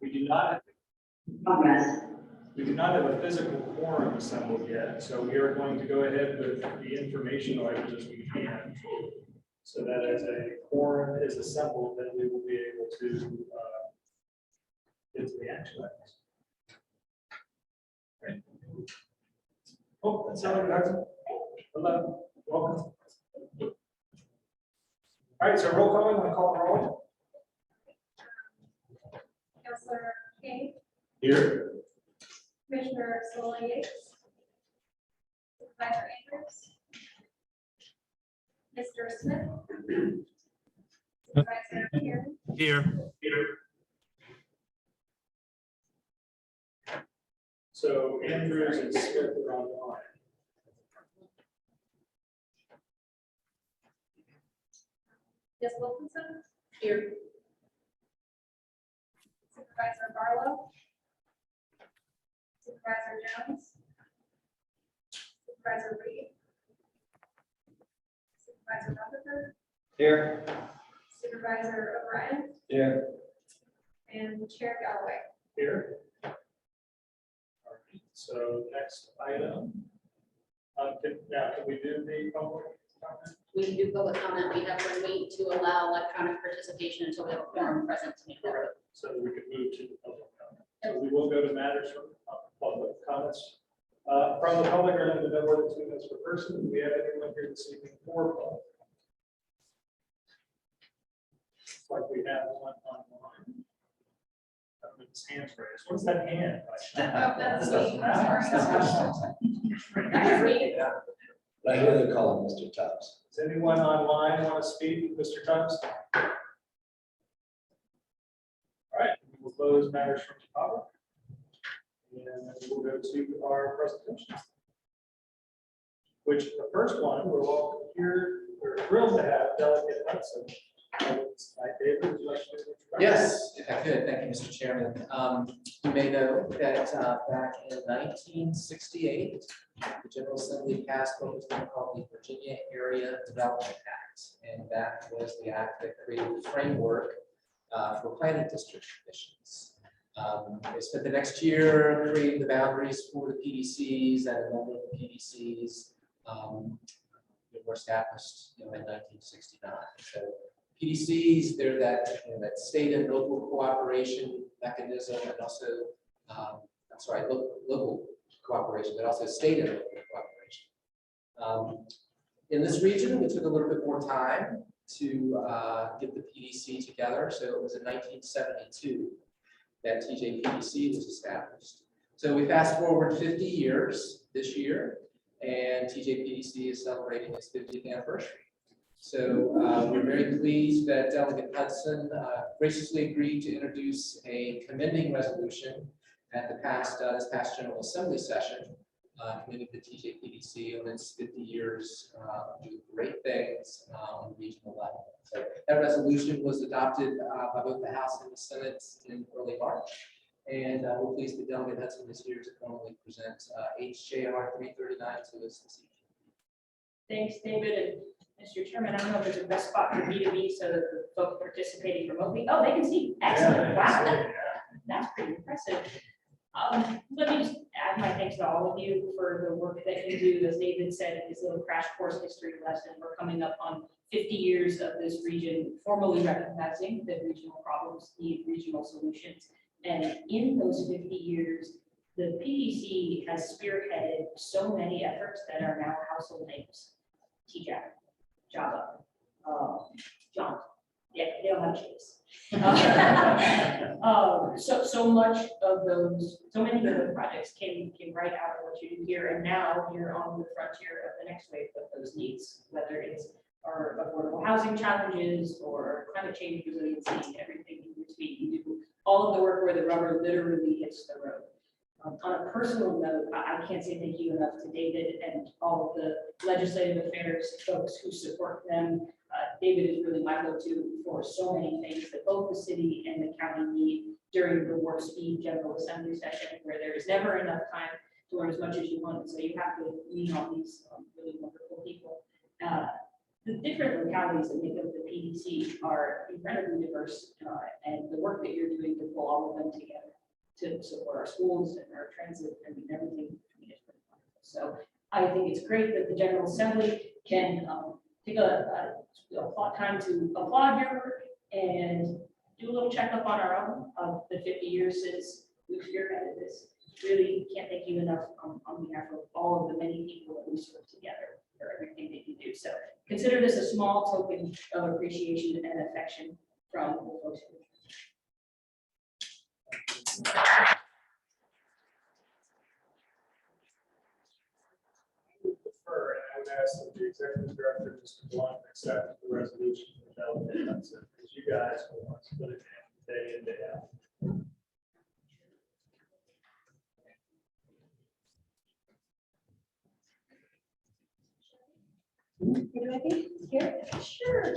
We do not Yes. We do not have a physical quorum assembled yet, so we are going to go ahead with the informational items as we can. So that as a quorum is assembled, then we will be able to get to the action items. Right. Oh, that's how it goes. Hello, welcome. All right, so roll call, I'm going to call the roll. Councilor King, Here. Commissioner Solon Yates, Supervisor Andrews, Mr. Smith, Supervisor Karen, Here. So Andrews and Smith are online. Ms. Wilkinson. Here. Supervisor Barlow. Supervisor Jones. Supervisor Reed. Supervisor Rutherford. Here. Supervisor O'Brien. Here. And Chair Galloway. Here. All right, so next item. Can we do the public comment? We can do public comment. We have to wait to allow electronic participation until we have a quorum present to make that. All right, so we can move to the public comment. So we will go to matters from public comments. From the public, are limited to no more than 2 minutes per person. Do we have anyone here this evening for public? Looks like we have one online. With his hands raised. What's that hand? Oh, that's me. That's me. I hear they call him Mr. Tubbs. Does anyone online want to speak, Mr. Tubbs? All right, we will close matters from the public. And then we'll go to our presentations. Which the first one, we're all here, we're thrilled to have Delegate Hudson. Hi, David, would you like to do the introduction? Yes, if I could, thank you, Mr. Chairman. You may know that back in 1968, the General Assembly passed what was then called the Virginia Area Development Act. And that was the act that created the framework for planning district commissions. They spent the next year creating the boundaries for the PDCs, and a number of the PDCs were established in 1969. So PDCs, they're that, that state and local cooperation mechanism, and also, local cooperation, but also state and local cooperation. In this region, we took a little bit more time to get the PDC together. So it was in 1972 that TJPDC was established. So we fast forward 50 years this year, and TJPDC is celebrating its 50th anniversary. So we're very pleased that Delegate Hudson graciously agreed to introduce a commending resolution at the this past General Assembly session, commending the TJPDC on its 50 years doing great things on the regional level. So that resolution was adopted by both the House and the Senate in early March. And we're pleased that Delegate Hudson is here to formally present HJR 339 to us this evening. Thanks, David. And Mr. Chairman, I don't know if there's a best spot for me to be so that the folks participating remotely, oh, they can see. Excellent. Wow, that's pretty impressive. Let me just add my thanks to all of you for the work that you do. As David said in his little crash course history lesson, we're coming up on 50 years of this region formally recognizing that regional problems need regional solutions. And in those 50 years, the PDC has spearheaded so many efforts that are now household names. TJAP, Java, John. Yeah, they don't have Chase. So much of those, so many of the projects came right out of what you do here, and now you're on the frontier of the next wave of those needs, whether it's our affordable housing challenges or climate change resiliency, everything in between. You do all of the work where the rubber literally hits the road. On a personal note, I can't say thank you enough to David and all of the legislative affairs folks who support them. David is really my go-to for so many things that both the city and the county need during the warp speed General Assembly session, where there is never enough time to learn as much as you want. So you have to lean on these really wonderful people. the different localities that make up the PDC are incredibly diverse, and the work that you're doing to pull all of them together to support our schools and our transit and everything between is pretty wonderful. So I think it's great that the General Assembly can take a time to applaud your work and do a little checkup on our own of the 50 years since we've spearheaded this. Really can't thank you enough on behalf of all of the many people that we serve together for everything that you do. So consider this a small token of appreciation and affection from the folks who. Prefer, and I would ask that the executive director, Mr. Blunt, accept the resolution without because you guys will want to put it in day in, day out. Do I think here? Sure.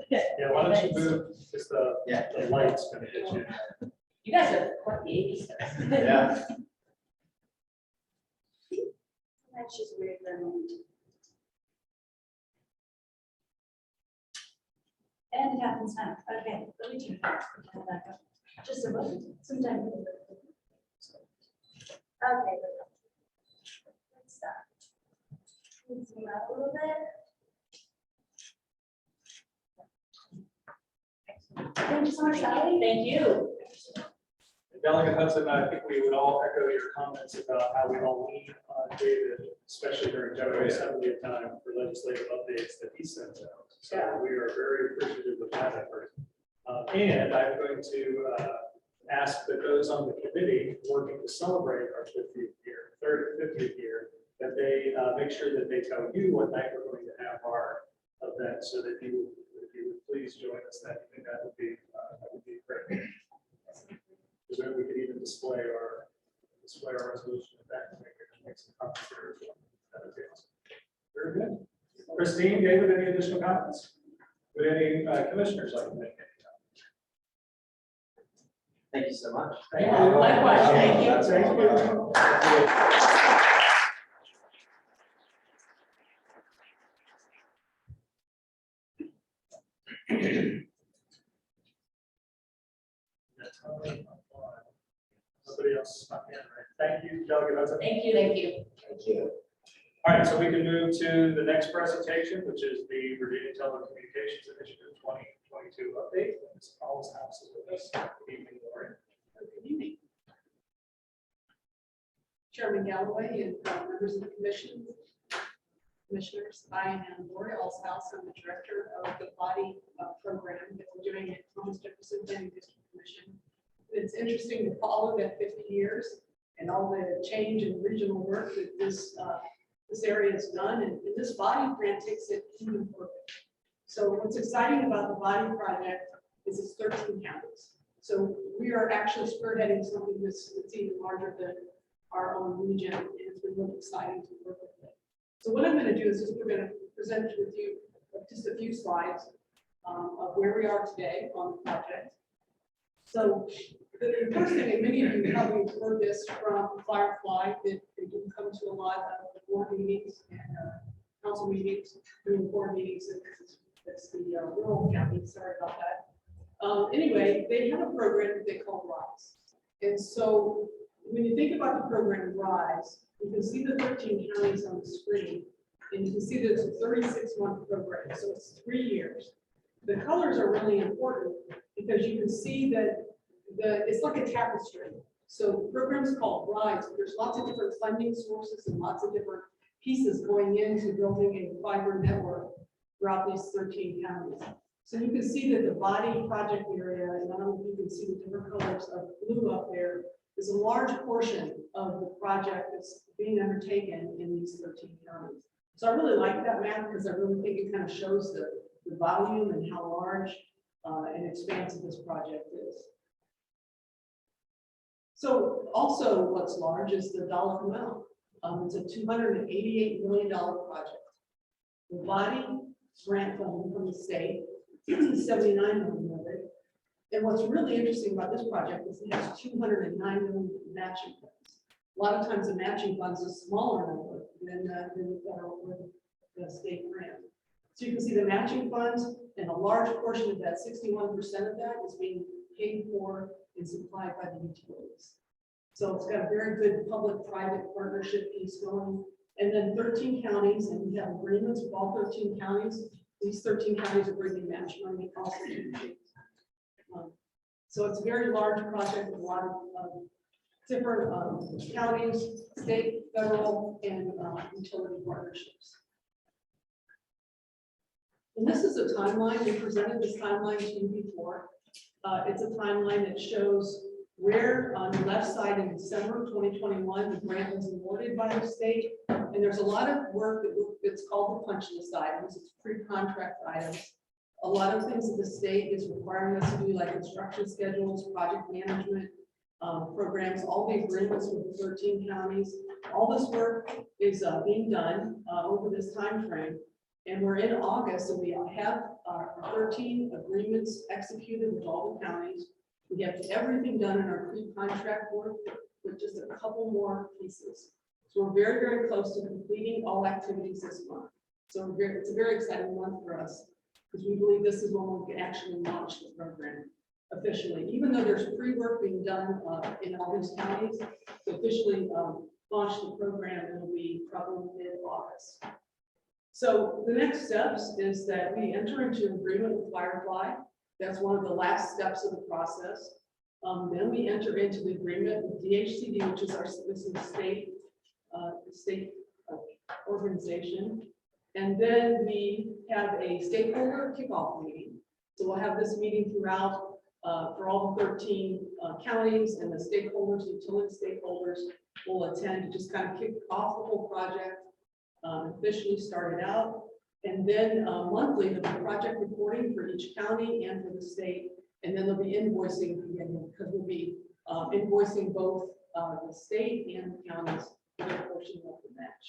Yeah, why don't you move, because the light's gonna hit you. You guys are quite the 80s stars. Yeah. That's just weird for a moment. And it happens now. Okay, let me do that. Just a moment. Sometime. Okay. Let's start. Zoom out a little bit. Thank you so much, Sally. Thank you. Delegate Hudson, I think we would all echo your comments about how we all lean on David, especially during General Assembly time for legislative updates that he sends out. So we are very appreciative of that effort. And I'm going to ask that those on the committee working to celebrate our 50th year, that they make sure that they tell you what night we're going to have our event, so that if you would please join us that evening, that would be great. Because then we could even display our resolution of that and make some comments there as well. That would be awesome. Very good. Christine, David, any additional comments? Would any commissioners like to make any comments? Thank you so much. Thank Yeah, you. likewise. Thank you. Thank you. Somebody else snuck in, right? Thank you, Delegate Hudson. Thank you. Thank you. Thank you. All right, so we can move to the next presentation, which is the Virginia Telecommunications Initiative 2022 update. Ms. Paul's house is with us. Good evening, Lori. Good evening. Chairman Galloway and members of the commission, commissioners, I am Lori Allshouse. I'm the director of the body program that we're doing at Thomas Jefferson Planning District Commission. It's interesting to follow that 50 years and all the change in regional work that this area has done, and this body grant takes it even further. So what's exciting about the body project is it's 13 counties. So we are actually spearheading something that's even larger than our own region, and it's been really exciting to work with it. So what I'm going to do is we're going to present with you just a few slides of where we are today on the project. So the first thing, and many of you probably have heard this from Firefly, that they didn't come to a lot of the board meetings and council meetings, doing board meetings. That's the rural county. Sorry about that. Anyway, they have a program that they call RISE. And so when you think about the program RISE, you can see the 13 counties on the screen, and you can see that it's a 36-month program, so it's 3 years. The colors are really important because you can see that it's like a tapestry. So the program is called RISE, but there's lots of different funding sources and lots of different pieces going into building a fiber network throughout these 13 counties. So you can see that the body project area, and I don't know if you can see the different colors of blue up there, is a large portion of the project that's being undertaken in these 13 counties. So I really like that map because I really think it kind of shows the volume and how large and expansive this project is. So also what's large is the dollar amount. It's a $288 million project. The body grant funding from the state, 79 million of it. And what's really interesting about this project is it has 209 million matching funds. A lot of times the matching funds is smaller number than the federal or the state grant. So you can see the matching funds, and a large portion of that, 61% of that is being paid for and supplied by the utilities. So it's got a very good public-private partnership piece going. And then 13 counties, and we have agreements with all 13 counties. These 13 counties are bringing match money also to the state. So it's a very large project with a lot of different counties, state, federal, and utility partnerships. And this is a timeline. We presented this timeline to you before. It's a timeline that shows where on the left side in December 2021, the grant was awarded by the state. And there's a lot of work it's called the punch list items. It's pre-contract items. A lot of things that the state is requiring us to do, like construction schedules, project management programs, all the agreements with the 13 counties. All this work is being done over this time frame. And we're in August, and we have 13 agreements executed with all the counties. We have everything done in our pre-contract work with just a couple more pieces. So we're very, very close to completing all activities this month. So it's a very exciting month for us because we believe this is when we can actually launch the program officially. Even though there's pre-work being done in all these counties, to officially launch the program, it'll be probably mid-August. So the next steps is that we enter into agreement with Firefly. That's one of the last steps of the process. Then we enter into the agreement with DHCD, which is our state organization. And then we have a stakeholder kickoff meeting. So we'll have this meeting throughout for all the 13 counties, and the stakeholders, utility stakeholders will attend to just kind of kick off the whole project, officially start it out. And then monthly, there'll be project reporting for each county and for the state. And then there'll be invoicing again, because we'll be invoicing both the state and the counties for their portion of the match.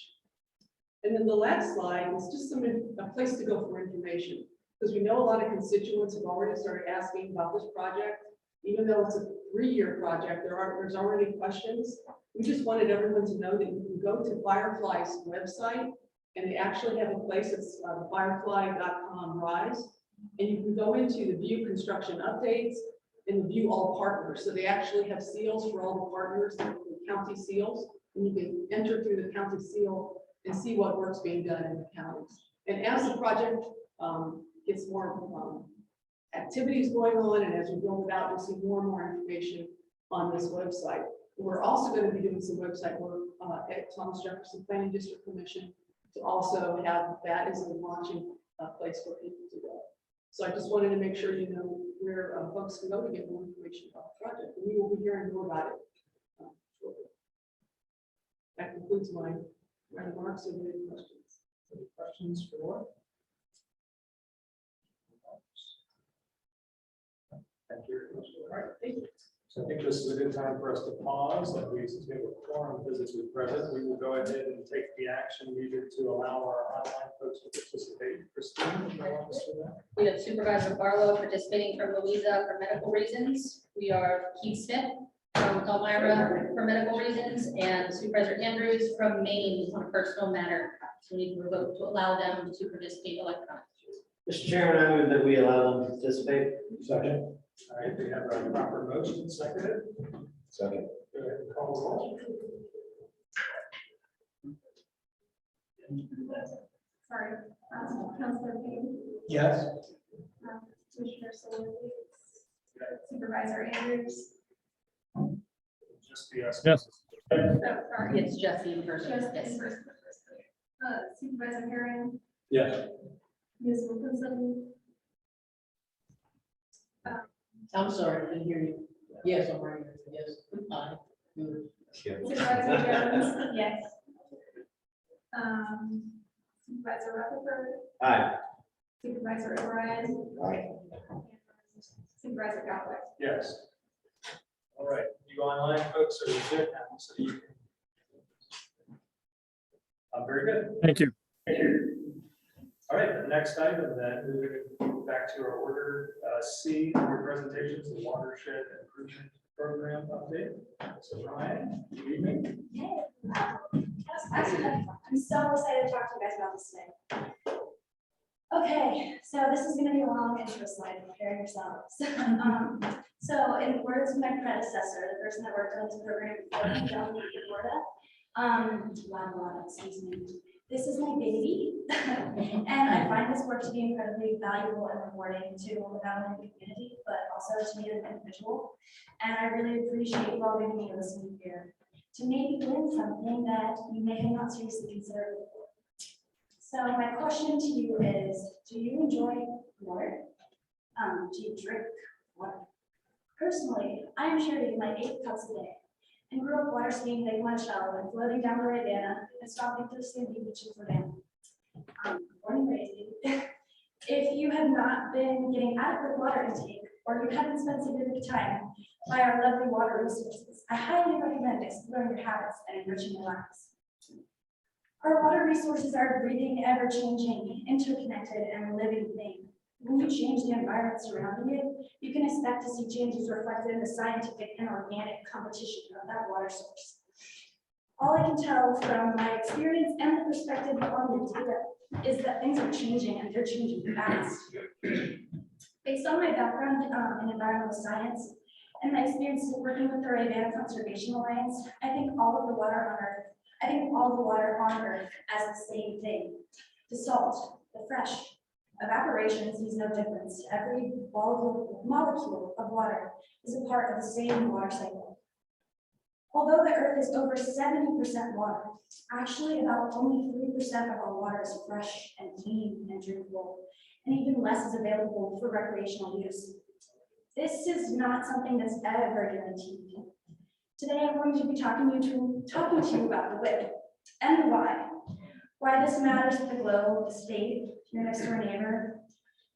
And then the last slide is just a place to go for information, because we know a lot of constituents have already started asking about this project. Even though it's a 3-year project, there's already questions. We just wanted everyone to know that you can go to Firefly's website, and they actually have a place that's firefly.com rise, and you can go into the view construction updates and the view all partners. So they actually have seals for all the partners, the county seals, and you can enter through the county seal and see what work's being done in the counties. And as the project gets more activities going on, and as we build it out, we'll see more and more information on this website. We're also going to be doing some website work at Thomas Jefferson Planning District Commission to also have that as a launching place for people to go. So I just wanted to make sure you know where folks can go to get more information about the project, and we will be hearing more about it shortly. That concludes my remarks. Are there any questions? Any questions for Laura? Thank you very much. All right, thank you. So I think this is a good time for us to pause, and since we have a quorum physically present, we will go ahead and take the action needed to allow our online folks to participate. Christine, you want us to do that? We have Supervisor Barlow participating from Louisa for medical reasons. We are Keith Smith from Elmira for medical reasons, and Supervisor Andrews from Maine on a personal matter. So we need to vote to allow them to participate electronically. Mr. Chairman, I move that we allow them to participate. Second. All right, we have a proper motion, seconded. Second. Go ahead and call the roll. Sorry, Councilor Payne, Yes. Commissioner Solomon, Supervisor Andrews. Just be us. Yes. Oh, sorry. It's Jesse in person. Just Yes. in person. Supervisor Herring, Yes. Ms. Wilkinson, I'm sorry, I didn't hear you. Yes, I'm right. Yes. Aye. Good. Supervisor Jones. Yes. Supervisor Rutherford, Aye. Supervisor O'Brien, Aye. Supervisor Galloway. Yes. All right, you online folks are legit now, so you can. Very good. Thank you. Thank you. All right, the next item then, moving back to our order, C, under presentations, the watershed improvement program update. So Ryan, good evening. Hey, I'm so excited to talk to you guys about this today. Okay, so this is gonna be a long intro slide, prepare yourselves. So in the words of my predecessor, the person that worked on this program before me, John Florida, excuse me. This is my baby, and I find this work to be incredibly valuable and rewarding to not only the community, but also to me as an individual. And I really appreciate you all giving me a listening ear to maybe learn something that you may have not seriously considered before. So my question to you is, do you enjoy water? Do you drink water? Personally, I am sure to eat my 8 cups a day and grew up water skiing Lake Monticello and floating down the Fluvanna and stopping to see the beach in Fluvanna. Born and raised. If you have not been getting adequate water intake or you haven't spent significant time by our lovely water resources, I highly recommend exploring your habits and enriching your lives. Our water resources are a breathing, ever-changing, interconnected, and living thing. When you change the environment surrounding you, you can expect to see changes reflected in the scientific and organic competition of that water source. All I can tell from my experience and the perspective on the data is that things are changing and they're changing fast. Based on my background in environmental science and my experiences working with the Fluvanna Conservation Alliance, I think all of the water on Earth, as the same thing. The salt, the fresh, evaporation sees no difference. Every molecule of water is a part of the same water cycle. Although the Earth is over 70% water, actually about only 3% of our water is fresh and clean and drinkable, and even less is available for recreational use. This is not something that's ever guaranteed. Today I'm going to be talking to you about the WIP and the why this matters to the globe, the state, your next door neighbor,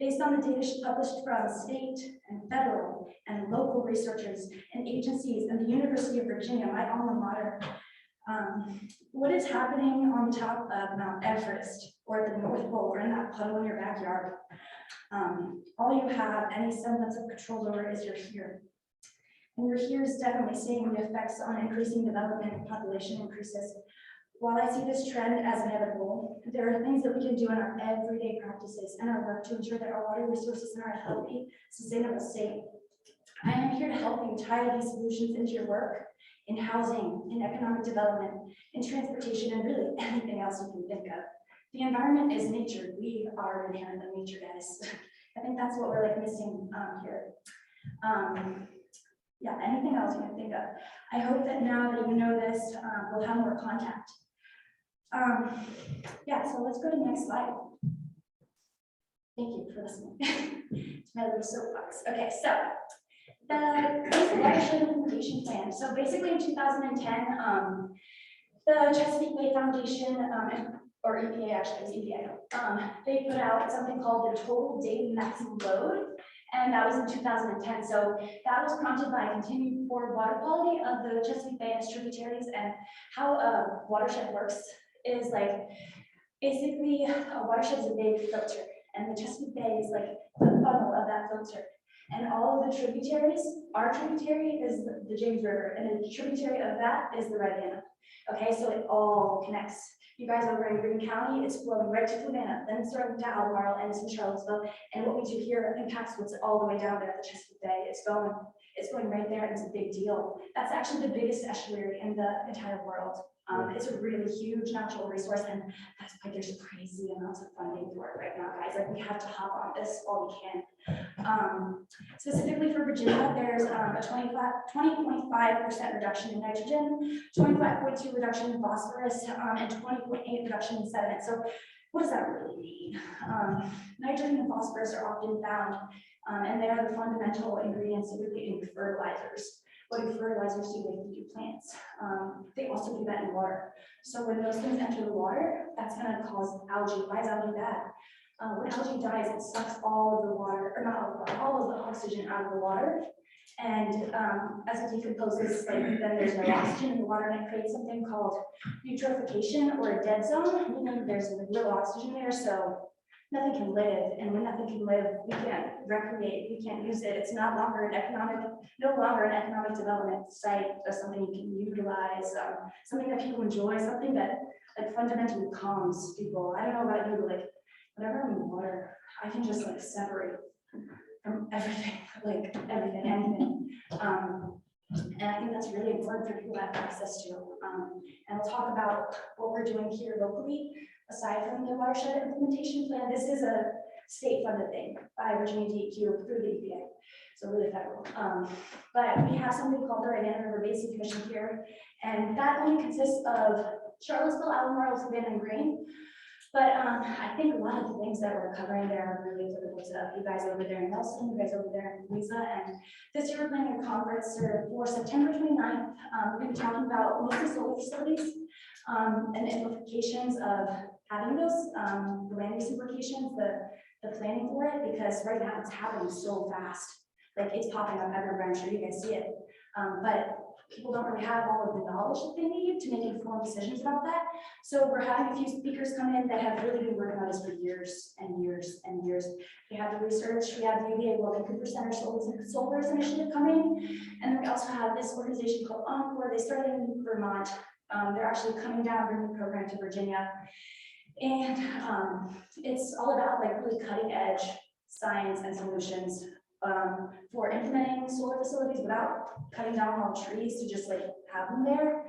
based on the data published from state and federal and local researchers and agencies and the University of Virginia, my alma mater. What is happening on top of Mount Everest or at the North Pole or in that puddle in your backyard? All you have any semblance of control over is your here. And your here is definitely seeing the effects on increasing development and population increases. While I see this trend as inevitable, there are things that we can do in our everyday practices and our work to ensure that our water resources are a healthy, sustainable state. I am here to help you tie these solutions into your work, in housing, in economic development, in transportation, and really anything else you can think of. The environment is nature. We are inherently nature, guys. I think that's what we're missing here. Yeah, anything else you can think of. I hope that now that you know this, we'll have more contact. Yeah, so let's go to the next slide. Thank you for listening to my little soapbox. Okay, so the watershed implementation plan. So basically in 2010, the Chesapeake Bay Foundation, or EPA actually, it's EPA, they put out something called the total daily maximum load. And that was in 2010. So that was prompted by continued poor water quality of the Chesapeake Bay and its tributaries. And how a watershed works is basically a watershed is a big filter. And the Chesapeake Bay is the funnel of that filter. And all of the tributaries, our tributary is the James River, and the tributary of that is the Fluvanna. Okay, so it all connects. You guys over in Greene County, it's flowing right to Fluvanna, then it's running to Albemarle, and it's in Charlottesville. And what we do here impacts what's all the way down there at the Chesapeake Bay. It's going right there, and it's a big deal. That's actually the biggest estuary in the entire world. It's a really huge natural resource, and that's why there's crazy amounts of funding for it right now, guys. We have to hop on this while we can. Specifically for Virginia, there's a 20.5% reduction in nitrogen, 25.2 reduction in phosphorus, and 20.8 reduction in sediment. So what does that really mean? Nitrogen and phosphorus are often found, and they are the fundamental ingredients typically in fertilizers. What do fertilizers do? They feed plants. They also do that in water. So when those things enter the water, that's going to cause algae. Why is algae bad? When algae dies, it sucks all of the water, or not all of the water, all of the oxygen out of the water. And as it decomposes, then there's no oxygen in the water, and it creates something called eutrophication, or a dead zone, meaning there's no oxygen there. So nothing can live, and when nothing can live, we can't recreate, we can't use it. It's no longer an economic development site, or something you can utilize, something that people enjoy, something that like fundamentally calms people. I don't know about you, but like whenever I'm in water, I can just like separate from everything, like everything, anything. And I think that's really important for people to have access to. And we'll talk about what we're doing here locally, aside from the watershed implementation plan. This is a state-funded thing by Virginia DEQ through the EPA, so really federal. But we have something called the Fluvanna River Basin Commission here, and that only consists of Charlottesville, Albemarle, Fluvanna, and Greene. But I think a lot of the things that we're covering there are really applicable to you guys over there in Nelson, you guys over there in Louisa. And this year we're planning a conference for September 29th. We're going to be talking about mostly solar facilities and the implications of having those, the land use implications, the planning for it, because right now it's happening so fast. Like it's popping up everywhere, I'm sure you guys see it. But people don't really have all of the knowledge that they need to make informed decisions about that. So we're having a few speakers come in that have really been working on this for years and years and years. We have the research, we have the UVA World Cooper Center Solars Initiative coming, and then we also have this organization called Encore. They started in Vermont. They're actually coming down, bringing the program to Virginia. And it's all about like really cutting edge science and solutions for implementing solar facilities without cutting down all trees to just like have them there.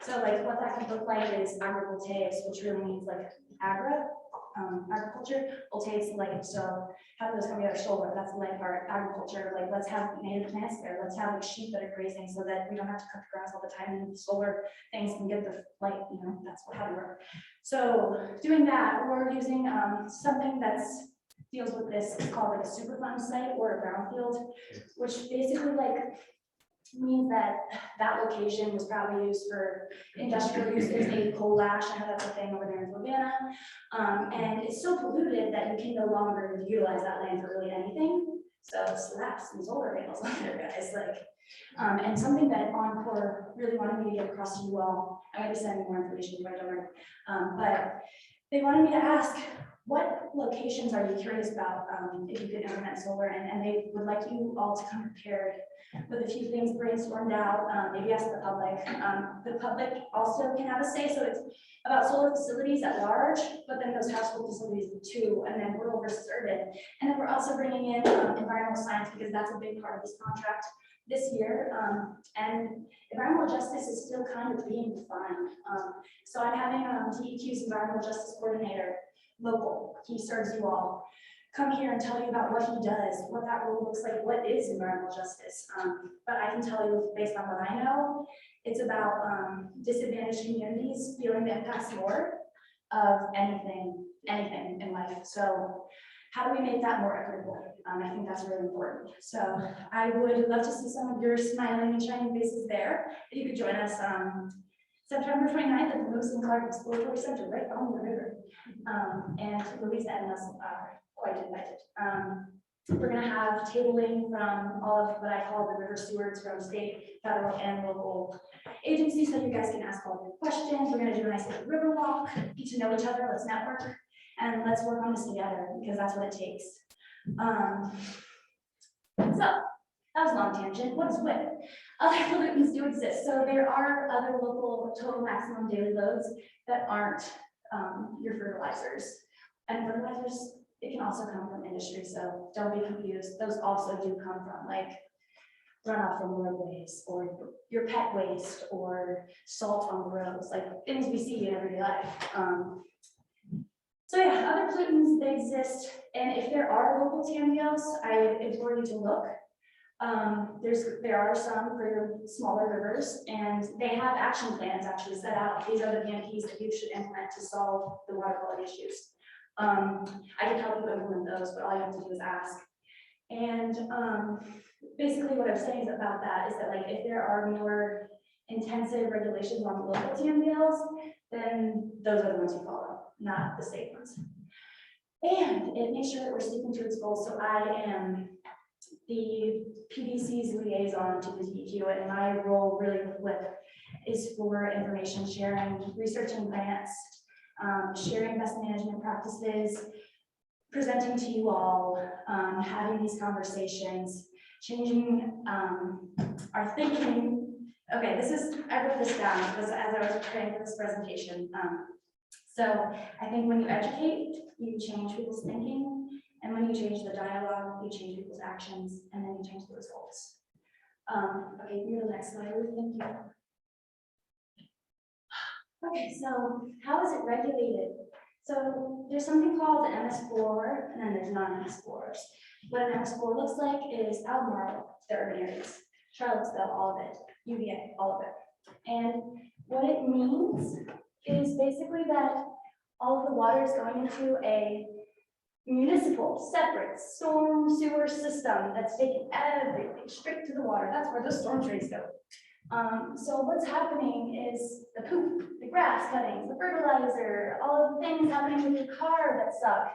So like what that could look like is agrivoltaics, which really means like agriculture. Voltaics, like, so how those come together, solar, that's the land part. Agriculture, like let's have native plants there. Let's have like sheep that are grazing so that we don't have to cut the grass all the time, and the solar things can get the light, you know, that's what how we work. So doing that, we're using something that's deals with this, it's called like a Superfund site or a brownfield, which basically like means that that location was probably used for industrial uses, maybe coal ash. I know that's a thing over there in Fluvanna. And it's so polluted that you can no longer utilize that land for really anything. So slaps and solar panels on there, guys. Like, and something that Encore really wanted me to get across to you all. I'm going to be sending more information to my donor. But they wanted me to ask, what locations are you curious about if you could implement solar? And they would like you all to come prepared with a few things brainstormed out, maybe ask the public. The public also can have a say, so it's about solar facilities at large, but then those household facilities too, and then rural versus urban. And then we're also bringing in environmental science, because that's a big part of this contract this year. And environmental justice is still kind of being defined. So I'm having DEQ's environmental justice coordinator, local, he serves you all, come here and tell you about what he does, what that role looks like, what is environmental justice. But I can tell you, based on what I know, it's about disadvantaged communities feeling the impacts more of anything in life. So how do we make that more equitable? I think that's really important. So I would love to see some of your smiling and shining faces there. If you could join us September 29th at the Lewis and Clark Exploratory Center right on the river. And Louisa and us are quite invited. We're going to have tabling from all of what I call the river stewards from state, federal, and local agencies, so you guys can ask all your questions. We're going to do a nice little river walk, get to know each other, let's network, and let's work on this together, because that's what it takes. So that was a long tangent. What is WIP? Other pollutants do exist. So there are other local total maximum daily loads that aren't your fertilizers. And fertilizers, it can also come from industry, so don't be confused. Those also do come from like runoff from roadways, or your pet waste, or salt on the roads, like things we see in everyday life. So yeah, other pollutants, they exist. And if there are local TMDLs, I implore you to look. There are some for your smaller rivers, and they have action plans actually set out. These are the PMPs that you should implement to solve the water quality issues. I can help you implement those, but all you have to do is ask. And basically what I'm saying about that is that like if there are more intensive regulations on local TMDLs, then those are the ones you follow, not the state ones. And it makes sure that we're sticking to its goals. So I am the PDC's liaison to the DEQ, and my role really with WIP is for information sharing, researching grants, sharing best management practices, presenting to you all, having these conversations, changing our thinking. Okay, I wrote this down because as I was preparing for this presentation. So I think when you educate, you change people's thinking, and when you change the dialogue, you change people's actions, and then you change the results. Okay, go to the next slide, Ruth, thank you. Okay, so how is it regulated? So there's something called the MS4, and then there's non-MS4s. What an MS4 looks like is Albemarle, the urban areas, Charlottesville, all of it, UVA, all of it. And what it means is basically that all of the water is going into a municipal, separate storm sewer system that's taking everything straight to the water. That's where the storm drains go. So what's happening is the poop, the grass cuttings, the fertilizer, all of the things happening with your car that suck,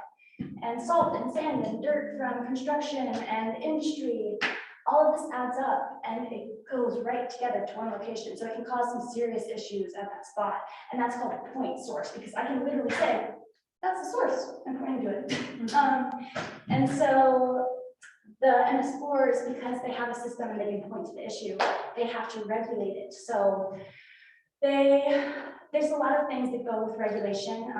and salt and sand and dirt from construction and industry, all of this adds up and it goes right together to one location. So it can cause some serious issues at that spot. And that's called a point source, because I can literally say, that's the source, I'm pointing to it. And so the MS4s, because they have a system and they can point to the issue, they have to regulate it. So there's a lot of things that go with regulation.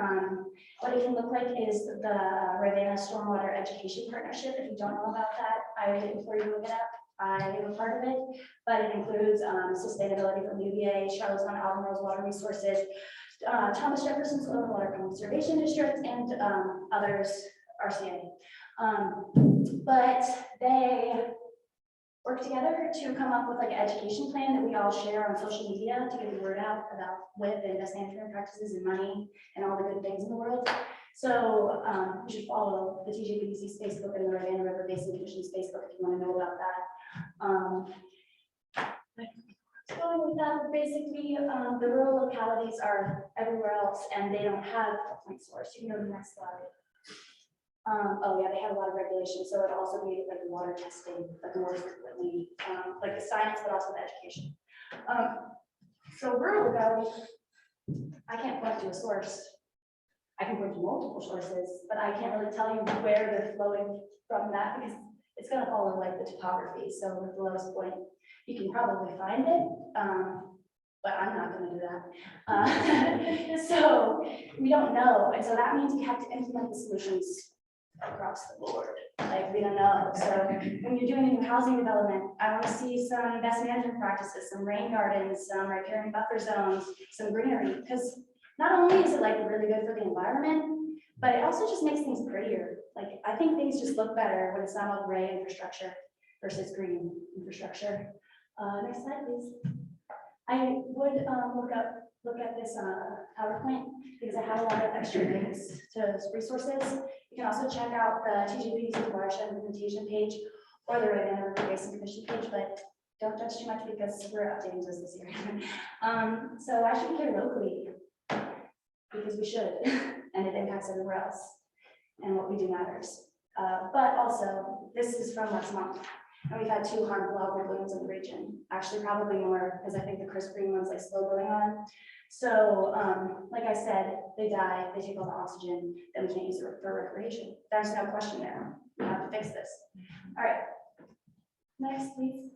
What it can look like is the Fluvanna Stormwater Education Partnership. If you don't know about that, I would implore you to look it up. I am a part of it, but it includes sustainability from UVA, Charlottesville, Albemarle's water resources, Thomas Jefferson's Soil and Water Conservation District, and others, RCA. But they work together to come up with like an education plan that we all share on social media to get the word out about WIP and best management practices and money and all the good things in the world. So you should follow the TJPDC's Facebook and the Fluvanna River Basin Commission's Facebook if you want to know about that. Going with that, basically, the rural localities are everywhere else and they don't have a point source. You can go to the next slide. Oh yeah, they have a lot of regulations, so it'll also be like water testing, like more frequently, like the science, but also the education. So rural localities, I can't point to a source. I can point to multiple sources, but I can't really tell you where they're flowing from that because it's going to follow like the topography. So with the lowest point, you can probably find it, but I'm not going to do that. So we don't know, and so that means we have to implement the solutions across the board. Like we don't know. So when you're doing a new housing development, I want to see some best management practices, some rain gardens, some riparian buffer zones, some greenery, because not only is it like really good for the environment, but it also just makes things prettier. Like I think things just look better when it's not all gray infrastructure versus green infrastructure. Next slide, please. I would look at this PowerPoint because I have a lot of extra links to resources. You can also check out the TJPDC watershed implementation page or the Fluvanna River Basin Commission page, but don't judge too much because we're updating this year. So I should care locally because we should, and it impacts everywhere else, and what we do matters. But also, this is from last month, and we've had 2 harmful algal blooms in the region. Actually, probably more, because I think the crisp green one's like slow going on. So, like I said, they die, they take all the oxygen, then we can't use it for recreation. There's no question there. We have to fix this. All right. Next, please.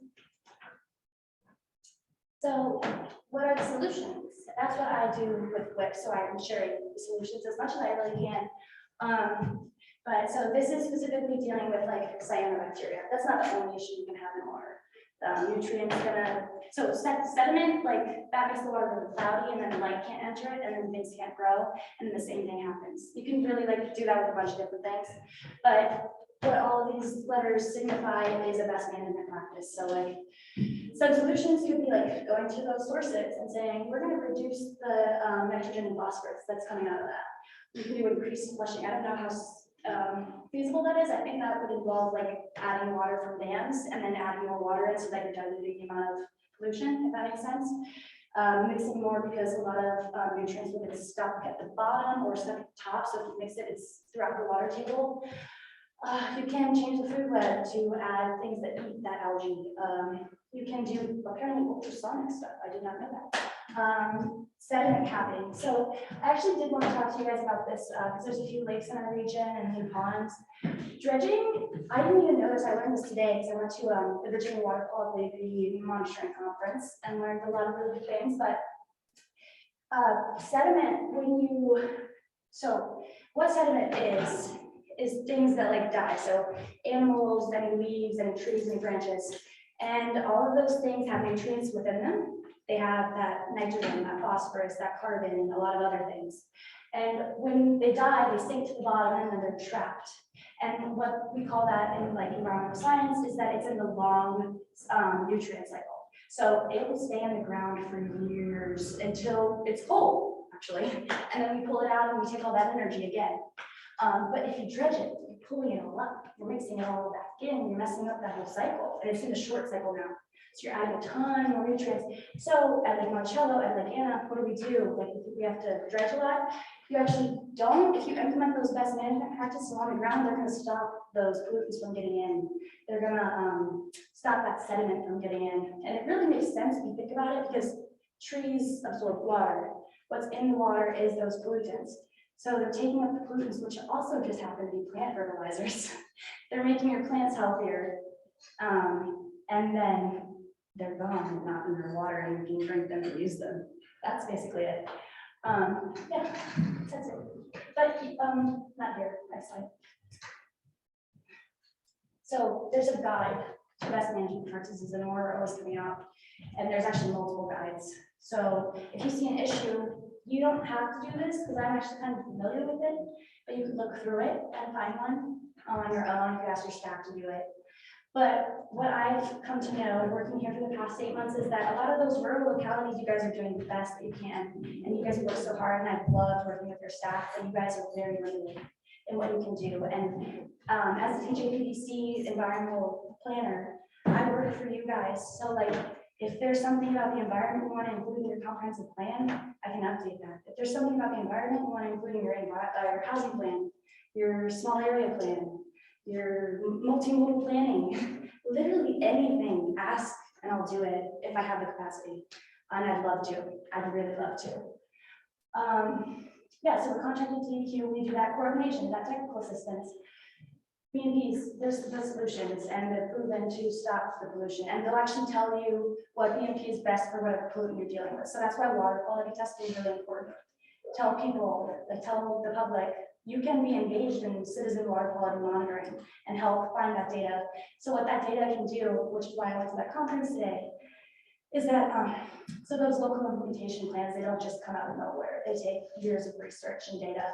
So, what are the solutions? That's what I do with WIP, so I'm sharing the solutions as much as I really can. But so this is specifically dealing with like cyanobacteria. That's not the only issue you can have in water. Nutrients so sediment, like that makes the water really cloudy and then light can't enter it and then things can't grow and then the same thing happens. You can really like do that with a bunch of different things. But what all of these letters signify is a best management practice. So like some solutions could be like going to those sources and saying, we're going to reduce the nitrogen and phosphorus that's coming out of that. We can do increased flushing. I don't know how feasible that is. I think that would involve like adding water from dams and then adding more water in so that you're diluting the amount of pollution, if that makes sense. Mixing more because a lot of nutrients will get stuck at the bottom or stuck at the top. So if you mix it, it's throughout the water table. You can change the food web to add things that eat that algae. You can do apparently ultrasonic stuff. I did not know that. sediment capping. So I actually did want to talk to you guys about this because there's a few lakes in our region and a few ponds. Dredging, I didn't even know this. I learned this today because I went to the Virginia Water Quality Monitoring Conference and learned a lot of really good things. But sediment, so what sediment is things that like die. So animals, any leaves, any trees, any branches, and all of those things have nutrients within them. They have that nitrogen, that phosphorus, that carbon, and a lot of other things. And when they die, they sink to the bottom and then they're trapped. And what we call that in like environmental science is that it's in the long nutrient cycle. So it will stay in the ground for years until it's cold, actually. And then we pull it out and we take all that energy again. But if you dredge it, you're pulling it all up, you're mixing it all back in, you're messing up that whole cycle. And it's in a short cycle now. So you're adding a ton more nutrients. So at Lake Monticello, at Lake Anna, what do? Like we have to dredge a lot. You actually don't, if you implement those best management practices on the ground, they're gonna stop those pollutants from getting in. They're gonna stop that sediment from getting in. And it really makes sense if you think about it because trees absorb water. What's in the water is those pollutants. So they're taking up the pollutants, which also just happen to be plant fertilizers. They're making your plants healthier. And then they're gone, not in your water, and you can drink them or use them. That's basically it. Yeah, that's it. But not here, next slide. So there's a guide to best management practices, and we're always coming out. And there's actually multiple guides. So if you see an issue, you don't have to do this because I'm actually kind of familiar with it, but you could look through it and find one on your own. You could ask your staff to do it. But what I've come to know working here for the past 8 months is that a lot of those rural localities, you guys are doing the best that you can. And you guys work so hard, and I've loved working with your staff, and you guys are very limited in what you can do. And as a TJPDC environmental planner, I work for you guys. So like, if there's something about the environment you want to include in your comprehensive plan, I can update that. If there's something about the environment you want to include in your housing plan, your small area plan, your multimodal planning, literally anything, ask and I'll do it if I have the capacity. And I'd love to, I'd really love to. Yeah, so we're contracted to DEQ, we do that coordination, that technical assistance. BMPs, there's the solutions and they're proven to stop the pollution. And they'll actually tell you what BMP is best for whatever pollutant you're dealing with. So that's why water quality testing is really important. Tell people, like tell the public, you can be engaged in citizen water quality monitoring and help find that data. So what that data can do, which is why I went to that conference today, is that, so those local implementation plans, they don't just come out of nowhere. They take years of research and data,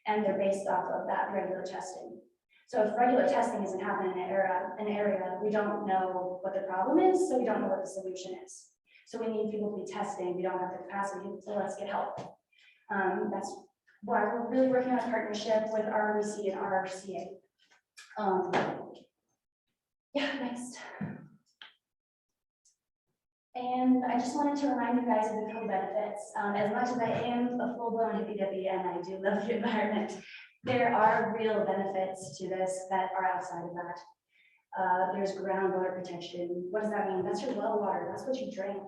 and they're based off of that regular testing. So if regular testing isn't happening in an area, we don't know what the problem is, so we don't know what the solution is. So we need people to be testing. We don't have the capacity, so let's get help. That's why we're really working on a partnership with RRBC and RRCA. Yeah, next. And I just wanted to remind you guys of the co-benefits. As much as I am a full-blown hippie-dippy and I do love the environment, there are real benefits to this that are outside of that. There's groundwater protection. What does that mean? That's your well water. That's what you drink.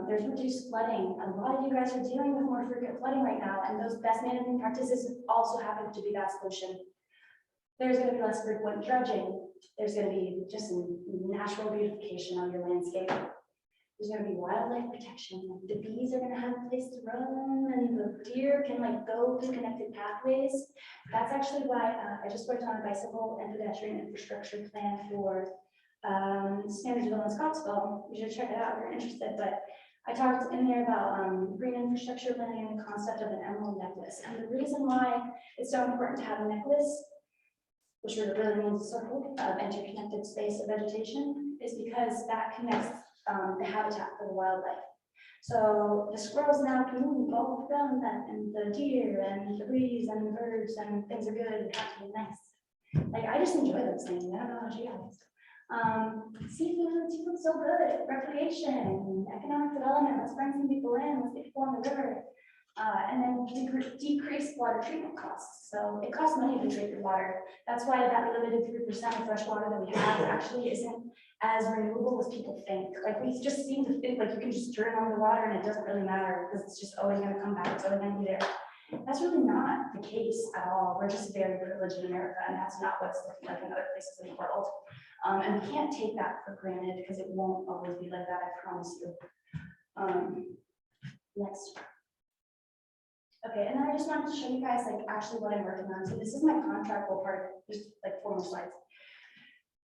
There's reduced flooding. A lot of you guys are dealing with more frequent flooding right now, and those best management practices also happen to be that solution. There's going to be less frequent dredging. There's going to be just some natural beautification of your landscape. There's going to be wildlife protection. The bees are going to have a place to run, and the deer can like go through connected pathways. That's actually why I just worked on a bicycle and pedestrian infrastructure plan for Standardsville and Scottsville. You should check it out if you're interested. But I talked in there about green infrastructure planning and the concept of an emerald necklace. And the reason why it's so important to have a necklace, which really means a circle of interconnected space of vegetation, is because that connects the habitat for the wildlife. So the squirrels now can move all around that, and the deer and the breeze and the birds, and things are good and happy and nice. Like I just enjoy those things. I don't know how you guys. Seafood's so good. Recreation, economic development. Let's bring some people in. Let's get people on the river. And then decrease water treatment costs. So it costs money to treat your water. That's why that limited 3% of fresh water that we have actually isn't as renewable as people think. Like, we just seem to think like you can just turn on the water and it doesn't really matter because it's just always gonna come back, it's always gonna be there. That's really not the case at all. We're just very privileged in America, and that's not what's looking like in other places in the world. And we can't take that for granted because it won't always be like that, I promise you. Next. Okay, and then I just wanted to show you guys like actually what I'm working on. So this is my contractual part, just like 4 more slides.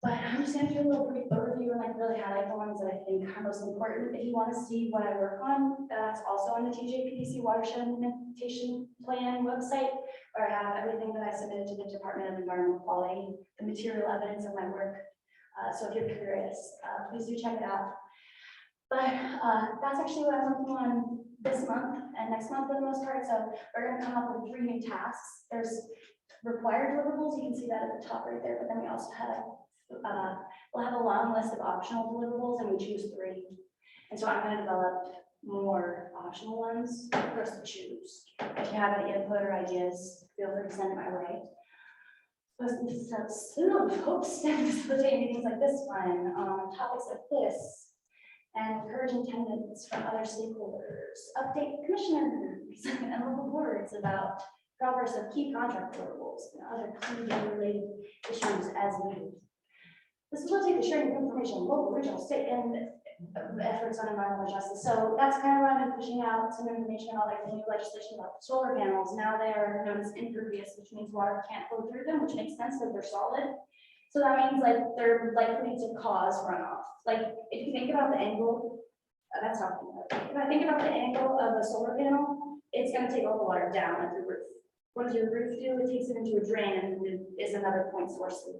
But I'm just gonna do a little brief overview and like really highlight the ones that I think are most important. If you want to see what I work on, that's also on the TJPDC Watershed Implementation Plan website, where I have everything that I submitted to the Department of Environmental Quality, the material evidence of my work. So if you're curious, please do check it out. But that's actually what I'm working on this month and next month for the most part. So we're going to come up with 3 new tasks. There's required deliverables. You can see that at the top right there. But then we also have we'll have a long list of optional deliverables, and we choose 3. And so I'm going to develop more optional ones for us to choose. If you have any input or ideas, feel free to send it my way. Hope facilitate meetings like this one, topics like this, and encouraging attendance from other stakeholders, update commissioners and local boards about progress of key contract deliverables and other key related issues as needed. Facilitate the sharing of information, local, regional, state, and efforts on environmental justice. So that's kind of why I've been pushing out some information about like the new legislation about solar panels. Now they are known as impervious, which means water can't flow through them, which makes sense because they're solid. So that means like they're likely to cause runoff. Like if you think about the angle, that's not. If I think about the angle of a solar panel, it's going to take all the water down at the roof. What does your roof do? It takes it into a drain, and it is another point source of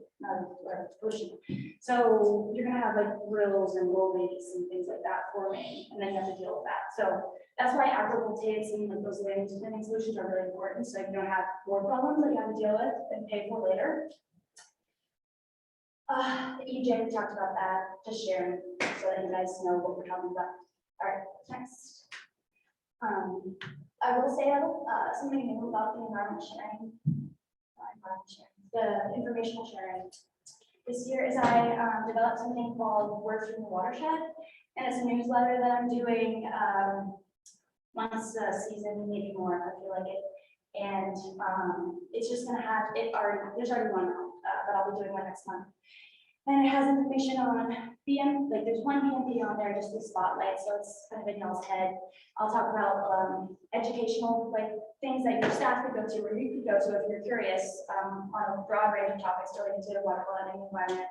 pollution. So you're going to have like rills and roll leaks and things like that forming, and then you have to deal with that. So that's why agrivoltaics and like those land spinning solutions are really important. So you don't have more problems that you have to deal with and pay for later. EJ, we talked about that, just sharing so that you guys know what we're talking about. All right, next. I will say something new about the environmental sharing, the informational sharing. This year is I developed something called Words from the Watershed, and it's a newsletter that I'm doing once a season, maybe more if I feel like it. And it's just gonna have there's already one out, but I'll be doing one next month. And it has information on BM, like there's one BMP on there, just the spotlight, so it's kind of in y'all's head. I'll talk about educational like things that your staff could go to, or you could go to if you're curious on a broad range of topics related to the water quality and environment.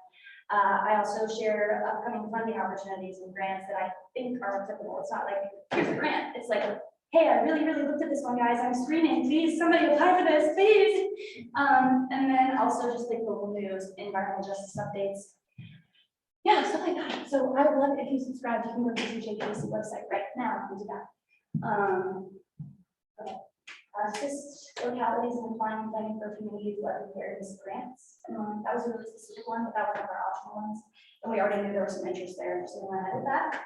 I also share upcoming funding opportunities and grants that I think are applicable. It's not like, here's a grant. It's like, hey, I really looked at this one, guys. I'm screaming, please, somebody apply for this, please. And then also just like local news, environmental justice updates. Yeah, stuff like that. So I would love it if you subscribe. You can go to the TJPDC website right now and do that. Okay. Assist localities in applying and planning for community flood preparedness grants. That was a really specific one, but that was one of our optional ones. And we already knew there was some interest there, so we went ahead with that.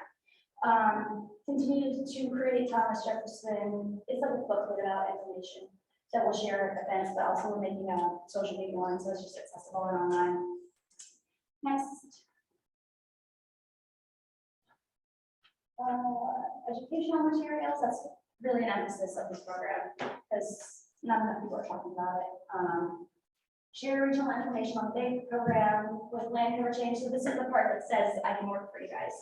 Continue to create Thomas Jefferson. It's like a booklet about information that we'll share at events, but also we're making a social media one, so it's just accessible and online. Next. Educational materials, that's really an emphasis of this program because not enough people are talking about it. Share regional information on the big program with land cover change. So this is the part that says I can work for you guys.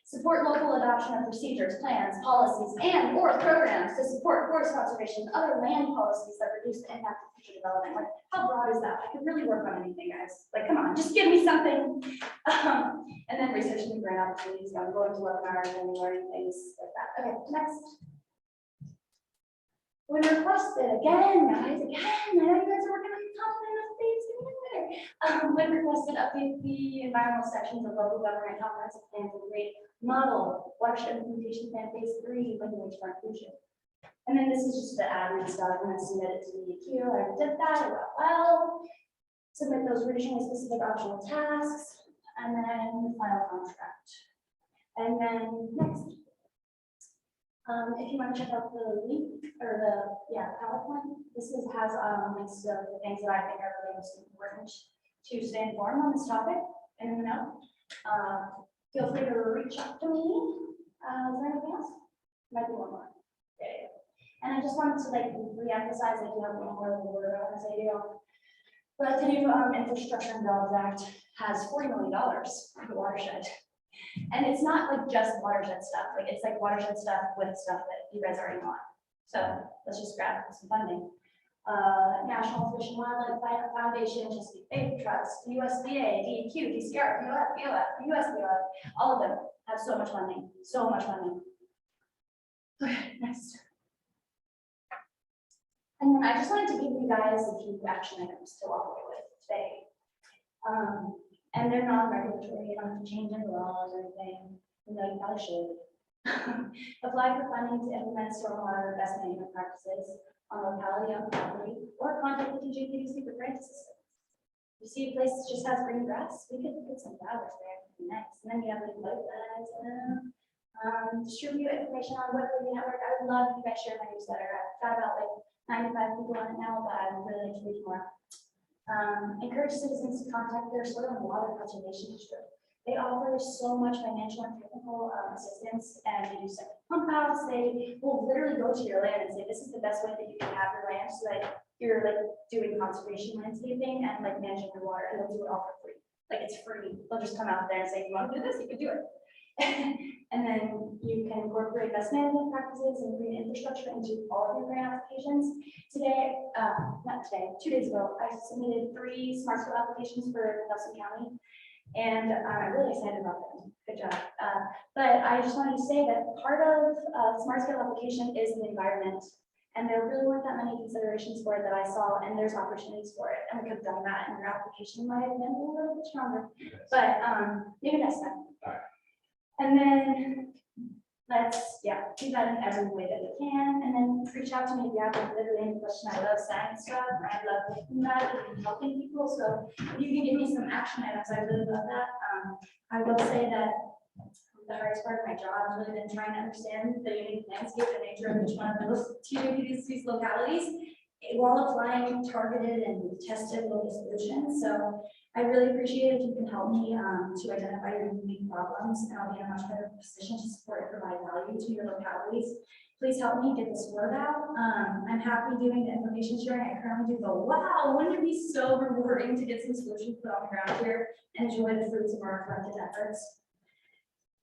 Support local adoption of procedures, plans, policies, and or programs to support forest conservation and other land policies that reduce the impact of future development. Like, how broad is that? I could really work on anything, guys. Like, come on, just give me something. And then researching grant opportunities, going to webinars and learning things like that. Okay, next. When requested, again, guys, I know you guys are working on these things. When requested, update the environmental sections of local government comprehensive plan to create model watershed implementation plan phase 3 language for inclusion. And then this is just the admin stuff. I'm going to submit it to the EQ. I did that. I got well. Submit those regionally specific optional tasks, and then the final contract. And then next. If you want to check out the link or the PowerPoint, this has links to the things that I think are really most important to stay informed on this topic and know. Feel free to reach out to me. Is there anything else? Might be one more. There you go. And I just wanted to like re-emphasize, I do have one more word I want to say to you. But the new Infrastructure and Development Act has $40 million for the watershed. And it's not like just watershed stuff, like it's like watershed stuff with stuff that you guys already want. So let's just grab some funding. National Fish and Wildlife Foundation, Chesapeake Bay Trust, USDA, DEQ, DCR, USDA, all of them have so much funding, so much funding. Okay, next. And then I just wanted to give you guys a few action items to walk away with today. And they're non-regulatory, you don't have to change any laws or anything, you know, you probably should. Apply for funding to implement stormwater best management practices on locality-owned property, or contact the TJPDC for grant assistance. You see a place that just has green grass, we could put some flowers there, it'd be nice. And then you have like butterflies, distribute information on what the network. I would love if you guys share my newsletter. I've got about like 95 people on it now, but I would really like to reach more. Encourage citizens to contact their soil and water conservation district. They offer so much financial and technical assistance, and they do second pump outs. They will literally go to your land and say, this is the best way that you can have your land so that you're like doing conservation landscaping and like managing your water, and they'll do it all for free. Like it's free. They'll just come out there and say, if you want to do this, you can do it. And then you can incorporate best management practices and green infrastructure into all of your grant applications. Today, not today, 2 days ago, I submitted 3 smart school applications for Nelson County. And I'm really excited about them. Good job. But I just wanted to say that part of smart scale application is the environment. And there really weren't that many considerations for it that I saw, and there's opportunities for it. And we could have done that, and your application might have been a little bit stronger. But maybe next time. And then let's, do that in every way that we can. And then reach out to me if you have literally any question. I love science stuff. I love thinking about it and helping people. So if you can give me some action items, I really love that. I will say that the hardest part of my job has really been trying to understand the unique landscape and nature of each one of those TJPDC localities while applying targeted and tested local solutions. So I really appreciate it if you can help me to identify your unique problems, and I'll be in a much better position to support and provide value to your localities. Please help me get this word out. I'm happy doing the information sharing. I currently do go, wow, wouldn't it be so rewarding to get some solutions put on the ground here and enjoy the fruits of our collective efforts.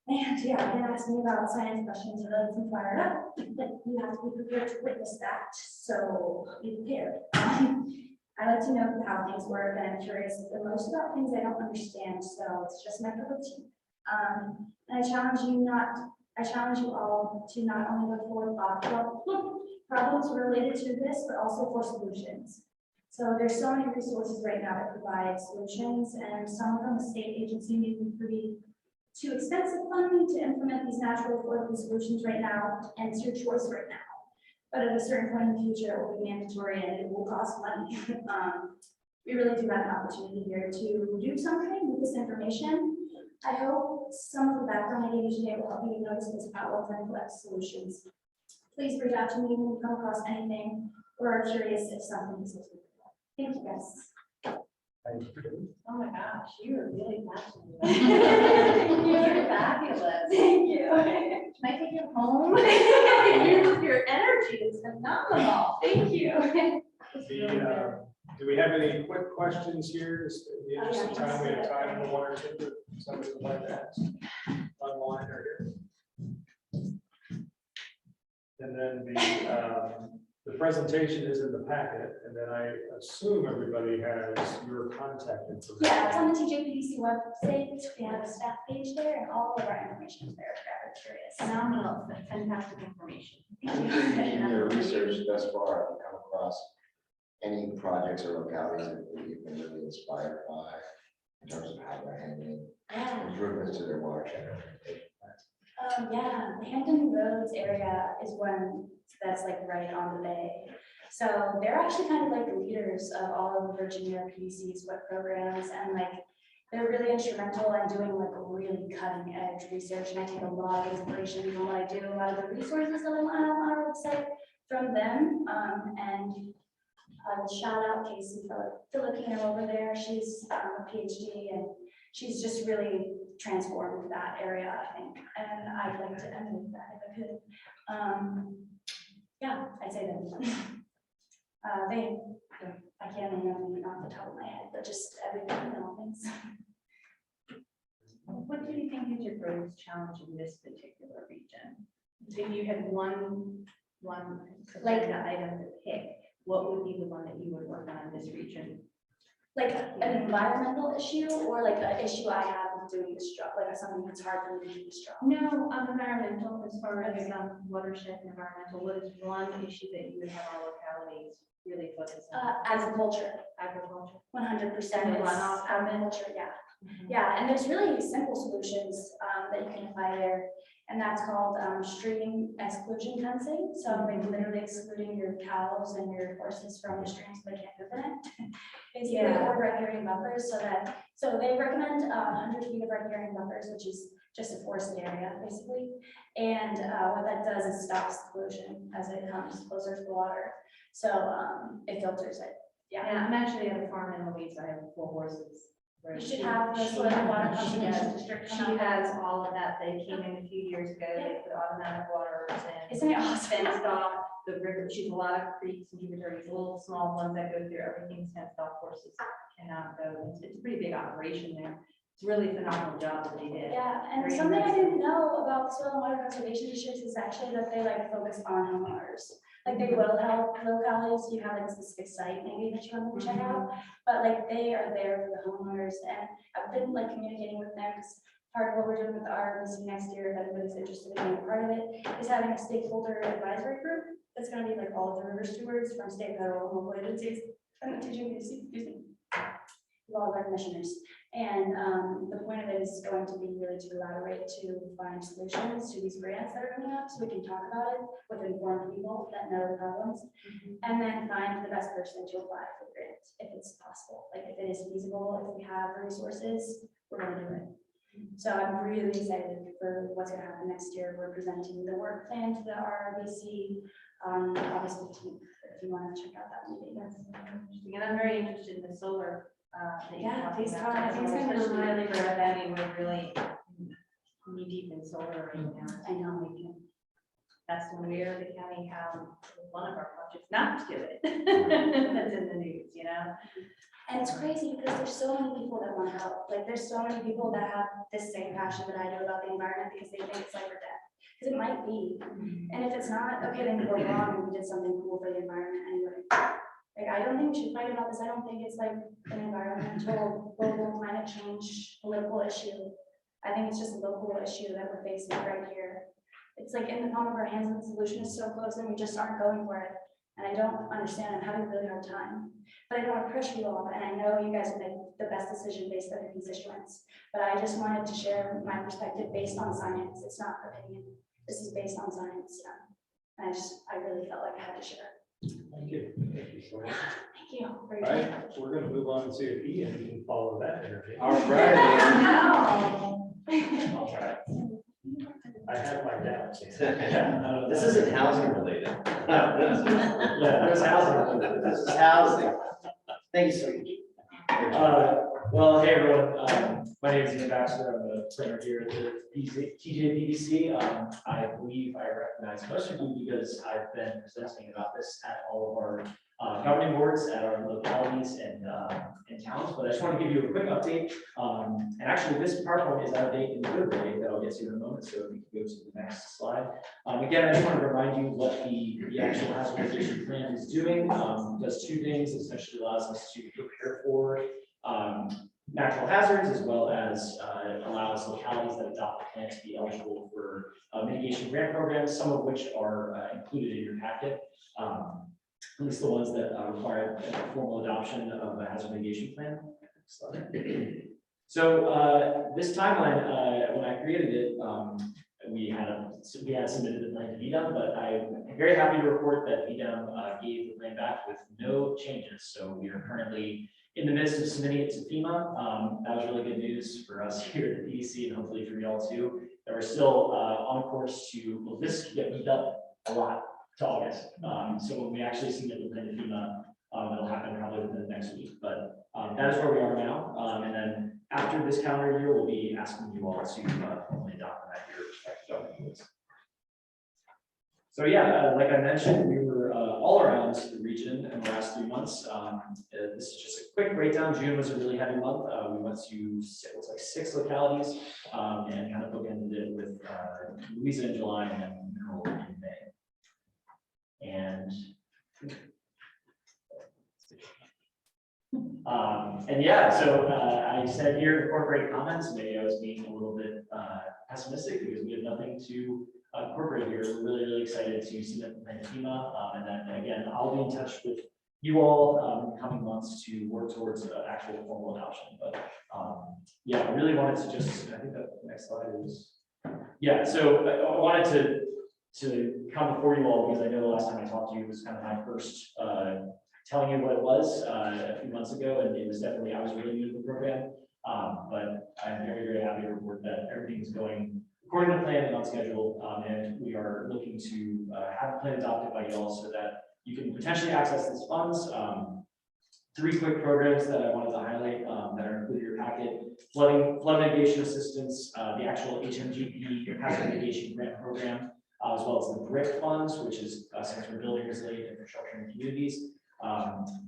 And yeah, I've been asking about science questions to really get fired up, but you have to be prepared to witness that. So be prepared. I like to know how things work, and I'm curious the most about things I don't understand. So it's just my cup of tea. And I challenge you all to not only look for problems related to this, but also for solutions. So there's so many resources right now that provide solutions, and some from the state agency may be pretty too expensive funding to implement these natural affordable solutions right now, and it's your choice right now. But at a certain point in the future, it will be mandatory and it will cost money. We really do have an opportunity here to do something with this information. I hope some of the background I gave you today will help you notice this power and collect solutions. Please reach out to me when you come across anything or are curious if something is different. Thank you guys. Oh my gosh, you are really passionate. You're fabulous. Thank you. Can I take you home? Your energy is phenomenal. Thank you. Do we have any quick questions here? Is the interest of time, we have time for one or two, if somebody would like to ask online or here. And then the presentation is in the packet, and then I assume everybody has your contact information. Yeah, it's on the TJPDC website. We have a staff page there, and all of our information is there if you're ever curious. Phenomenal, fantastic information. In your research thus far, have you come across any projects or localities that you've been really inspired by in terms of how they're handling improvements to their watershed? Yeah, the Hampton Roads area is one that's like right on the bay. So they're actually kind of like the leaders of all of the Virginia PDC's web programs, and like they're really instrumental in doing like really cutting edge research. And I take a lot of inspiration from what I do, a lot of the resources that I have on our website from them. And I will shout out Casey Filipino over there. She's a PhD, and she's just really transform that area, I think, and I'd like to emulate that if I could. Yeah, I'd say that. I can't remember off the top of my head, but just everything and all things. What do you think is your greatest challenge in this particular region? If you had one agenda item to pick, what would be the one that you would work on in this region? Like an environmental issue, or like an issue I have with doing this job, like something that's hard for me to do this job. No, environmental, as far as watershed and environmental, what is one issue that you would have our localities really focus on? Agriculture, Agriculture. 100%. Runoff from it? Agriculture, yeah. Yeah, and there's really simple solutions that you can apply there, and that's called stream exclusion fencing. So like literally excluding your cows and your horses from the streams so they can't move in it. Basically, or riparian buffers, so they recommend 100 feet of riparian buffers, which is just a forested area basically. And what that does is stops pollution as it comes closer to the water. So it filters it. Yeah, I'm actually at a farm in Louisa. I have 4 horses. You should have the soil and water conservation district. She has all of that. They came in a few years ago. They put automatic water in. Isn't it awesome? Fenced off the river. She's a lot of creeks and tributaries, little small ones that go through. Everything's fenced off. Horses cannot go. It's a pretty big operation there. It's really a phenomenal job that they did. Yeah, and Very something I impressive. didn't know about soil and water conservation districts is actually that they like focus on homeowners. Like they will help localities, you have like a specific site maybe that you want to check out, but like they are there for the homeowners, and I've been like communicating with them because part of what we're doing with the RMC next year, if anybody's interested in being a part of it, is having a stakeholder advisory group. That's going to be like all of the river stewards from state, federal, and local agencies, and the TJPDC, law of our commissioners. And the point of it is going to be really to collaborate to find solutions to these grants that are coming up, so we can talk about it with informed people that know the problems, and then find the best person to apply for the grant if it's possible. Like if it is feasible, if we have the resources, we're going to do it. So I'm really excited for what's going to happen next year. We're presenting the work plan to the RRBC on August 15th. If you want to check out that meeting. And I'm very interested in the solar. That you're Yeah, talking please about. come. I think it's gonna be Especially really for good. that, we're really knee deep in solar right now. I know we can. That's when we are the county have one of our projects not to do it. That's in the news, you know? And it's crazy because there's so many people that want to help. Like there's so many people that have this same passion that I do about the environment because they think it's life or death. Because it might be. And if it's not, okay, then we're wrong and we did something cool for the environment anyway. Like, I don't think we should fight about this. I don't think it's like an environmental, global climate change, political issue. I think it's just a local issue that we're facing right here. It's like in the palm of our hands and the solution is so close and we just aren't going for it. And I don't understand. I'm having a really hard time. But I don't want to pressure you all. And I know you guys will make the best decision based on your constituents. But I just wanted to share my perspective based on science. It's not opinion. This is based on science. And I really felt like I had to share. Thank you. Thank you so much. Thank you for your All time. right, we're going to move on to CFP and you can follow that interview. All right. All right. I have my doubts. This isn't housing related. Yeah, there's housing. This is housing. Thank you so much. Well, hey everyone, my name is Ian Baxter. I'm the planner here at the TJPDC. I believe I recognize most of you because I've been presenting about this at all of our governing boards, at our localities and towns. But I just want to give you a quick update. And actually, this PowerPoint is out of date in a good way that I'll get to in a moment. So we can go to the next slide. Again, I just want to remind you what the actual hazard mitigation plan is doing. Does 2 things. It essentially allows us to prepare for natural hazards, as well as allows localities that adopt the plan to be eligible for mitigation grant programs, some of which are included in your packet, at least the ones that require a formal adoption of a hazard mitigation plan. So this timeline, when I created it, we had submitted the plan to VDOM, but I'm very happy to report that VDOM gave the plan back with no changes. So we are currently in the midst of submitting it to FEMA. That was really good news for us here at the PDC and hopefully for y'all too, that we're still on course to, well, this could get moved up a lot to August. So when we actually submit the plan to FEMA, it'll happen probably within the next week, but that is where we are now. And then after this calendar year, we'll be asking you all to formally adopt that your respective government. So yeah, like I mentioned, we were all around the region in the last 3 months. This is just a quick breakdown. June was a really heavy month. We went to it was like 6 localities and kind of bookended it with Louisa in July and then Mineral in May. And yeah, so I said here incorporate comments. Maybe I was being a little bit pessimistic because we have nothing to incorporate here. We're really, really excited to submit the plan to FEMA. And then again, I'll be in touch with you all in the coming months to work towards actual formal adoption. But yeah, I really wanted to just, I think that the next slide is, yeah, so I wanted to come before you all because I know the last time I talked to you was kind of my first telling you what it was a few months ago, and it was definitely, I was really new to the program, but I'm very, very happy to report that everything's going according to plan and on schedule, and we are looking to have a plan adopted by you all so that you can potentially access these funds. 3 quick programs that I wanted to highlight that are included in your packet: flood mitigation assistance, the actual HMGP hazard mitigation grant program, as well as the BRIC funds, which is Center for Building Resilient Infrastructure in Communities.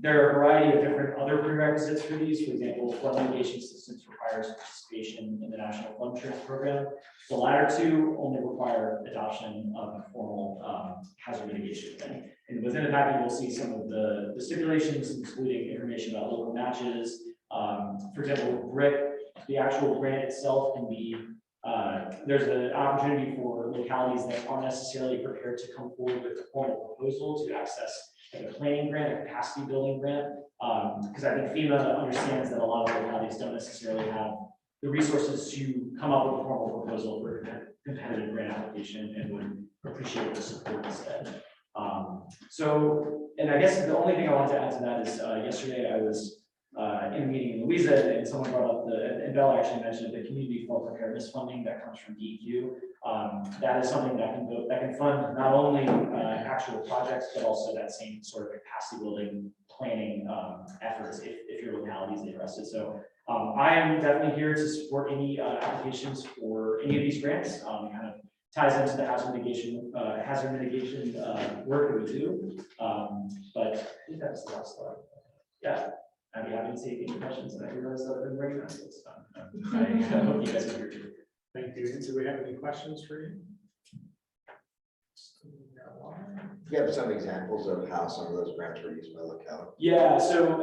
There are a variety of different other prerequisites for these. For example, flood mitigation assistance requires participation in the National Flood Insurance Program. The latter 2 only require adoption of a formal hazard mitigation plan. And within the package, you'll see some of the stipulations, including information about local matches. For example, with BRIC, the actual grant itself can be, there's an opportunity for localities that aren't necessarily prepared to come forward with a formal proposal to access like a planning grant, a capacity building grant, because I think FEMA understands that a lot of localities don't necessarily have the resources to come up with a formal proposal for a competitive grant application and would appreciate the support instead. So, and I guess the only thing I want to add to that is yesterday I was in a meeting in Louisa, and someone brought up and Bella actually mentioned the community flood preparedness funding that comes from DEQ. That is something that can fund not only actual projects, but also that same sort of capacity building planning efforts if your locality is interested. So I am definitely here to support any applications for any of these grants. Kind of ties into the hazard mitigation work that we do. But I think that's the last slide. Yeah. I'd be happy to take any questions, and I realize that I've been very nice this time. I hope you guys are here too. Thank you. Do we have any questions for you? Do you have some examples of how some of those grants were used by locality? Yeah, so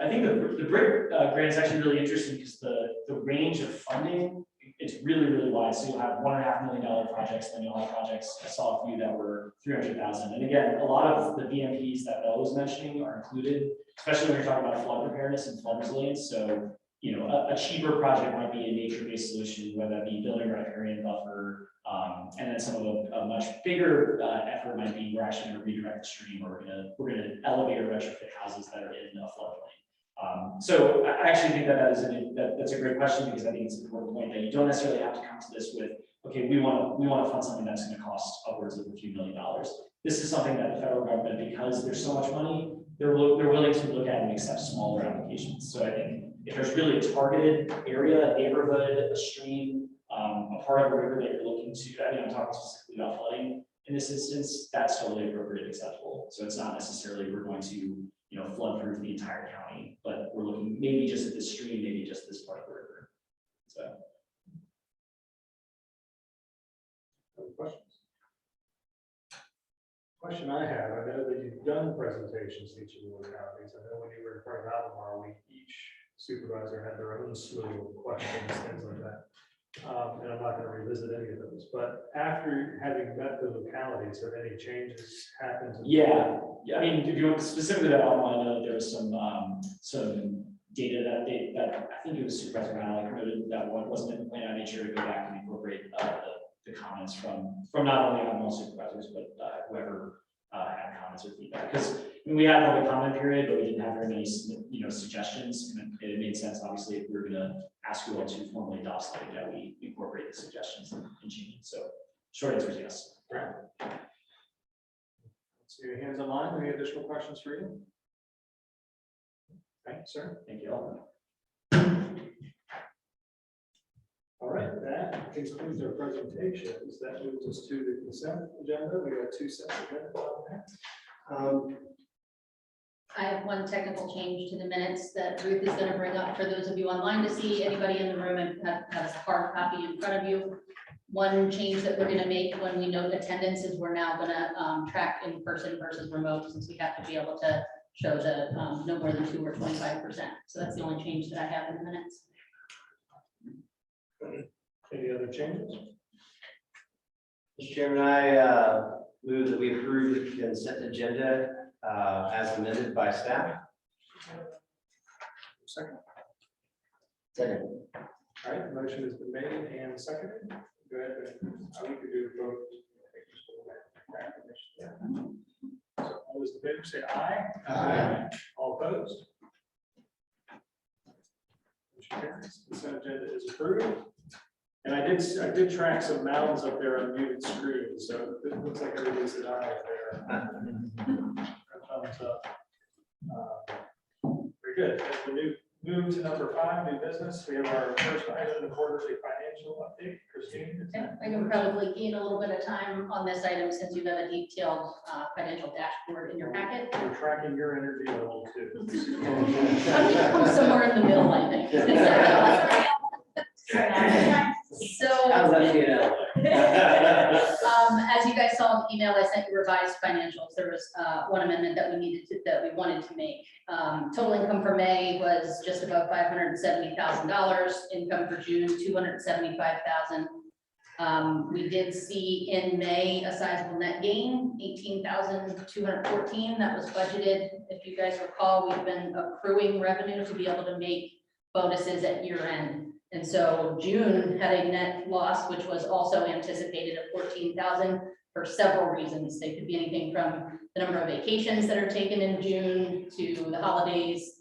I think the BRIC grant is actually really interesting because the range of funding, it's really, really wide. So you'll have $1.5 million projects, then you'll have projects, I saw a few that were 300,000. And again, a lot of the BMPs that Bella was mentioning are included, especially when you're talking about flood preparedness and flood resilience. So, you know, a cheaper project might be a nature-based solution, whether that be building a riparian buffer, and then some of a much bigger effort might be we're actually going to redirect the stream, or we're gonna elevate or retrofit houses that are in a floodplain. So I actually think that's a great question, because I think it's an important point that you don't necessarily have to come to this with, okay, we want to fund something that's going to cost upwards of a few $1 million. This is something that the federal government, because there's so much money, they're willing to look at and accept smaller applications. So I think if there's really a targeted area, a neighborhood, a stream, a part of a river that you're looking to, I mean, I'm talking specifically about flooding in this instance, that's totally appropriate and acceptable. So it's not necessarily we're going to, you know, flood proof the entire county, but we're looking maybe just at this stream, maybe just this part of the river. So. Any questions? Question I have, I know that you've done presentations to each of the localities. I know when you were in part of Albemarle, each supervisor had their own slew of questions, things like that. And I'm not going to revisit any of those, but after having met the localities, have any changes happened? Yeah, I mean, if you want specifically that Albemarle, I know that there was some data that I think it was Supervisor Malik noted that wasn't in the plan. I made sure to go back and incorporate the comments from not only Albemarle supervisors, but whoever had comments or feedback. Because we had a public comment period, but we didn't have very many, you know, suggestions. And it made sense, obviously, if we were going to ask you all to formally adopt something, that we incorporate the suggestions and change. So, short answer is yes. Right. See your hands online. Any additional questions for you? Thank you, sir. Thank you all. All right, that concludes our presentations. That moves us to the consent agenda. We got 2 sets of minutes on that. I have one technical change to the minutes that Ruth is going to bring up for those of you online to see. Anybody in the room and has a hard copy in front of you. One change that we're going to make when we note attendance is we're now going to track in person versus remote, since we have to be able to show the no more than 2 or 25%. So that's the only change that I have in the minutes. Any other changes? Mr. Chairman, I move that we approve the consent agenda as amended by staff. Second. Second. All right, the motion has been made and seconded. Go ahead. We could do a vote. So all those in favor say aye. Aye. All opposed? Motion carries. Consent agenda is approved. And I did track some mouths up there on muted screens, so it looks like everybody said aye up there. Thumbs up. Very good. As we move to number 5, new business, we have our first item, the quarterly financial update. Christine? Okay, I can probably gain a little bit of time on this item since you have a detailed financial dashboard in your packet. We're tracking your energy level too. I'm somewhere in the middle, I think. So, How's that feel? as you guys saw in the email, I sent you revised financials. There was one amendment that we wanted to make. Total income for May was just above $570,000. Income for June, $275,000. We did see in May a sizable net gain, $18,214. That was budgeted. If you guys recall, we've been accruing revenue to be able to make bonuses at year end. And so June had a net loss, which was also anticipated at $14,000 for several reasons. They could be anything from the number of vacations that are taken in June to the holidays.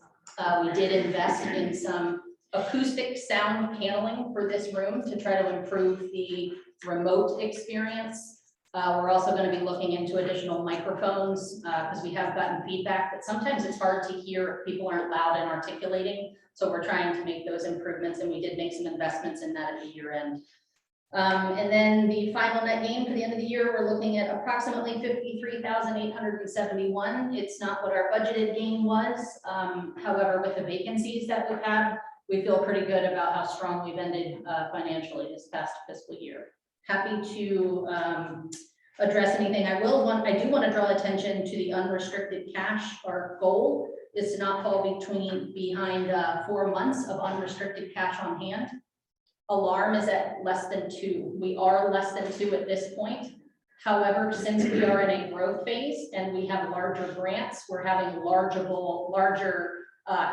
We did invest in some acoustic sound paneling for this room to try to improve the remote experience. We're also going to be looking into additional microphones because we have gotten feedback that sometimes it's hard to hear if people aren't loud and articulating. So we're trying to make those improvements, and we did make some investments in that at the year end. And then the final net gain for the end of the year, we're looking at approximately $53,871. It's not what our budgeted gain was. However, with the vacancies that we've had, we feel pretty good about how strong we've ended financially this past fiscal year. Happy to address anything. I do want to draw attention to the unrestricted cash. Our goal is to not fall behind 4 months of unrestricted cash on hand. Alarm is at less than 2. We are less than 2 at this point. However, since we are in a growth phase and we have larger grants, we're having larger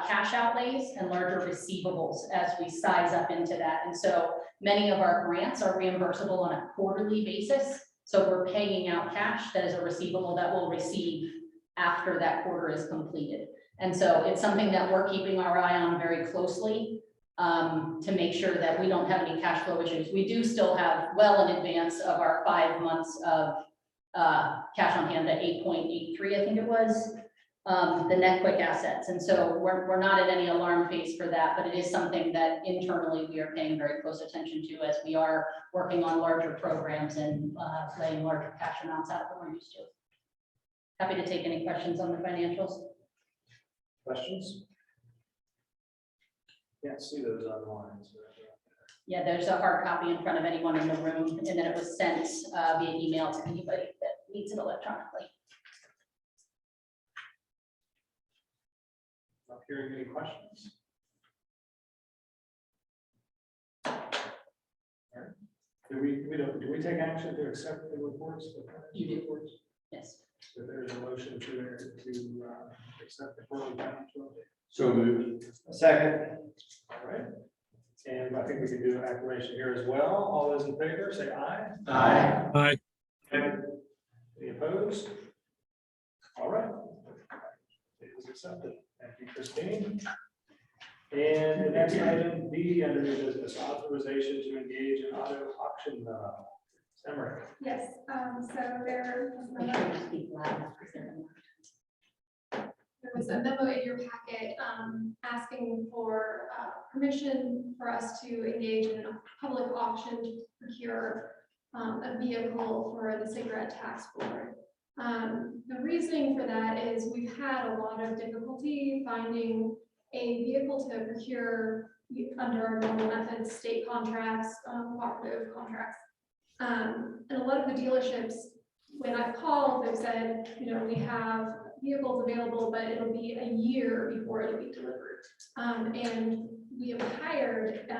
cash outlays and larger receivables as we size up into that. And so many of our grants are reimbursable on a quarterly basis. So we're paying out cash that is a receivable that we'll receive after that quarter is completed. And so it's something that we're keeping our eye on very closely to make sure that we don't have any cash flow issues. We do still have well in advance of our 5 months of cash on hand at 8.83, I think it was, the net quick assets. And so we're not at any alarm phase for that, but it is something that internally we are paying very close attention to as we are working on larger programs and laying larger cash amounts out than we're used to. Happy to take any questions on the financials. Questions? Can't see those online. So. Yeah, there's a hard copy in front of anyone in the room, and then it was sent via email to anybody that needs it electronically. Not hearing any questions. All right. Do we take action to accept the reports? You do. Reports? Yes. So there's a motion to accept the quarterly financial update. So moved. Second. All right. And I think we can do an acclamation here as well. All those in favor, say aye. Aye. Aye. Any opposed? All right. It is accepted. Thank you, Christine. And the next item, B, under new business, authorization to engage in auto auction. Emery. Yes, so there was Make sure you speak loud enough because they're in there was a memo in your packet asking for permission for us to engage in a public auction to procure a vehicle for the cigarette tax board. The reasoning for that is we've had a lot of difficulty finding a vehicle to procure under our normal methods, state contracts, cooperative contracts. And a lot of the dealerships, when I've called, they've said, you know, we have vehicles available, but it'll be a year before it'll be delivered. And we have hired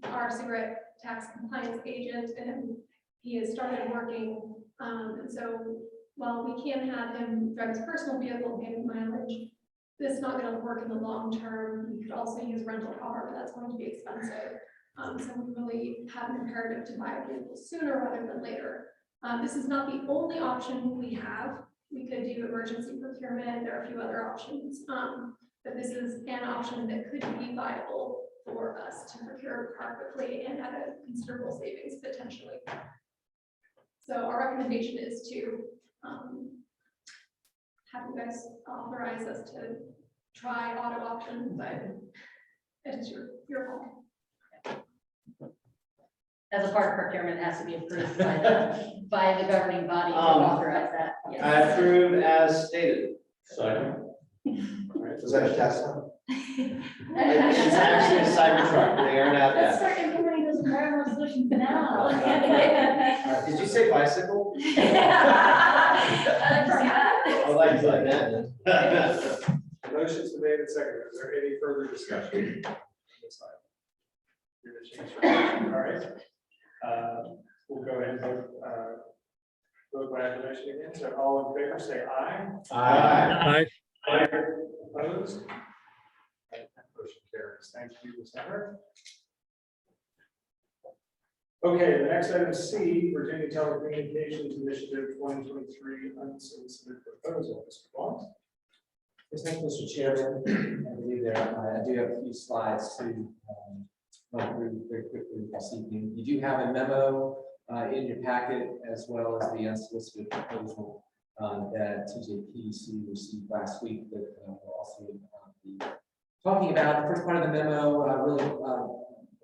our cigarette tax compliance agent, and he has started working. And so while we can have him drive his personal vehicle, pay mileage, this is not going to work in the long term. We could also use rental car, but that's going to be expensive. So we really have an imperative to buy a vehicle sooner rather than later. This is not the only option we have. We could do emergency procurement. There are a few other options, but this is an option that could be viable for us to procure a car quickly and at a considerable savings potentially. So our recommendation is to have you guys authorize us to try auto auction, but it is your call. As a part of procurement, it has to be approved by the governing body to authorize that. Yes. I approve as stated. Second. Was that a Tesla? It's actually a Cybertruck, they aren't out Let's yet. start implementing those environmental solutions now. Did you say bicycle? I forgot. I like that. Motion's been made and seconded. Is there any further discussion? On this item? You're gonna change your motion. All right. We'll go ahead and vote by acclamation again. So all in favor, say aye. Aye. Aye. Opposed? Motion carries. Thank you, Ms. Hunter. Okay, the next item C, Virginia Telecommunications Initiative 2023 unsolicited proposal. Mr. Vaughn? Yes, thank you, Mr. Chairman. I believe I do have a few slides to run through very quickly this evening. You do have a memo in your packet, as well as the unsolicited proposal that TJPDC received last week that we'll also be talking about. The first part of the memo really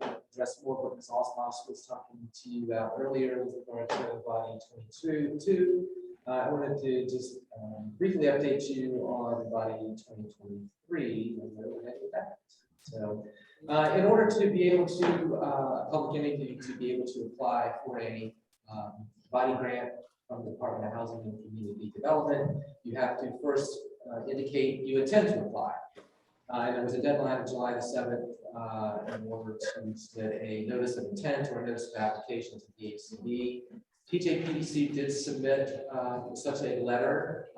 address more what Ms. Osmoss was talking to you about earlier with regard to body 22. I wanted to just briefly update you on body 2023 and where we're headed with that. So in order to be able to, public entity to be able to apply for a body grant from the Department of Housing and Community Development, you have to first indicate you intend to apply. And there was a deadline of July the 7th in order to submit a notice of intent or a notice of application to the HCD. TJPDC did submit such a letter.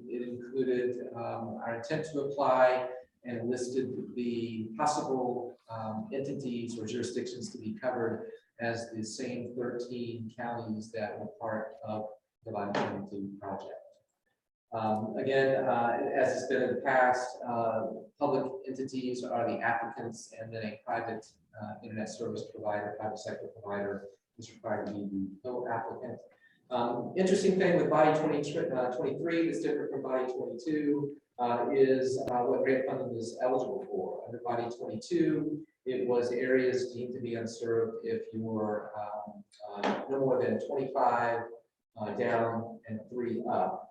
It included our intent to apply and listed the possible entities or jurisdictions to be covered as the same 13 counties that were part of the Body 22 project. Again, as has been in the past, public entities are the applicants, and then a private internet service provider, private sector provider is required to be the co-applicant. Interesting thing with Body 23 that's different from Body 22 is what grant funding is eligible for. Under Body 22, it was areas deemed to be unserved if you were no more than 25 down and 3 up.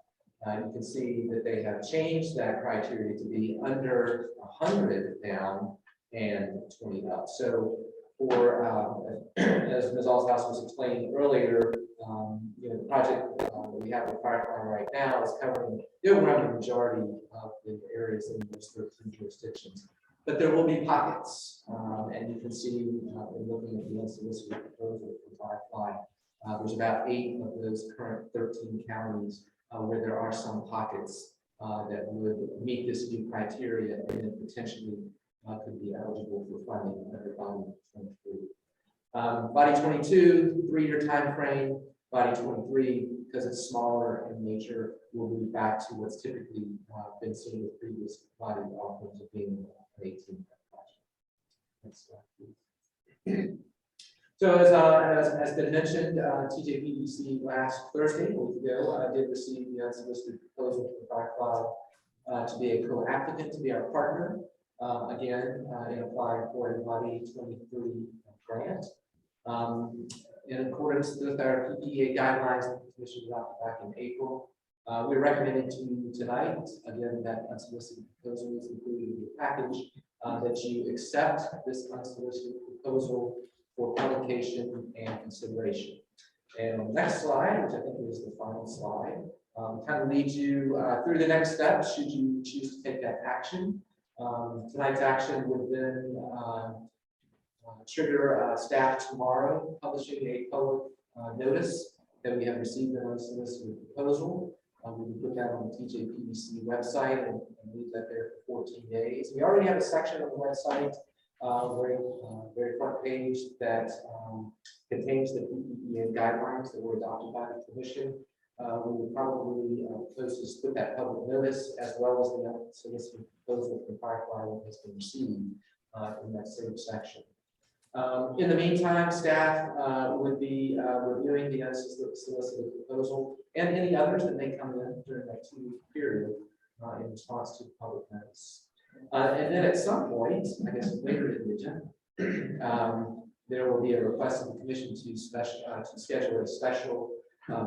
You can see that they have changed that criteria to be under 100 down and 20 up. So for, as Ms. Alshouse was explaining earlier, the project that we have with Firefly right now is covering the overwhelming majority of the areas in those 13 jurisdictions. But there will be pockets, and you can see in looking at the unsolicited proposal for Firefly, there's about 8 of those current 13 counties where there are some pockets that would meet this new criteria and then potentially could be eligible for funding under Body 23. Body 22, 3-year time frame. Body 23, because it's smaller in nature, will move back to what's typically been seen with previous body offerings of being an 18. Next slide, please. So as has been mentioned, TJPDC last Thursday, a week ago, did receive the unsolicited proposal from Firefly to be a co-applicant, to be our partner, again, in applying for a body 23 grant. In accordance with our PPA guidelines, the commission adopted back in April. We're recommending to you tonight, again, that unsolicited proposal is included in the package, that you accept this unsolicited proposal for publication and consideration. And on the next slide, which I think is the final slide, kind of leads you through the next steps should you choose to take that action. Tonight's action would then trigger staff tomorrow publishing a public notice that we have received an unsolicited proposal. We can put that on the TJPDC website and leave that there for 14 days. We already have a section on the website, very front page, that contains the PPA guidelines that were adopted by the commission. We will probably post put that public notice as well as the unsolicited proposal from Firefly that has been received in that same section. In the meantime, staff would be reviewing the unsolicited proposal and any others that may come in during that 2-week period in response to the public notice. And then at some point, I guess later in the agenda, there will be a request of the commission to schedule a special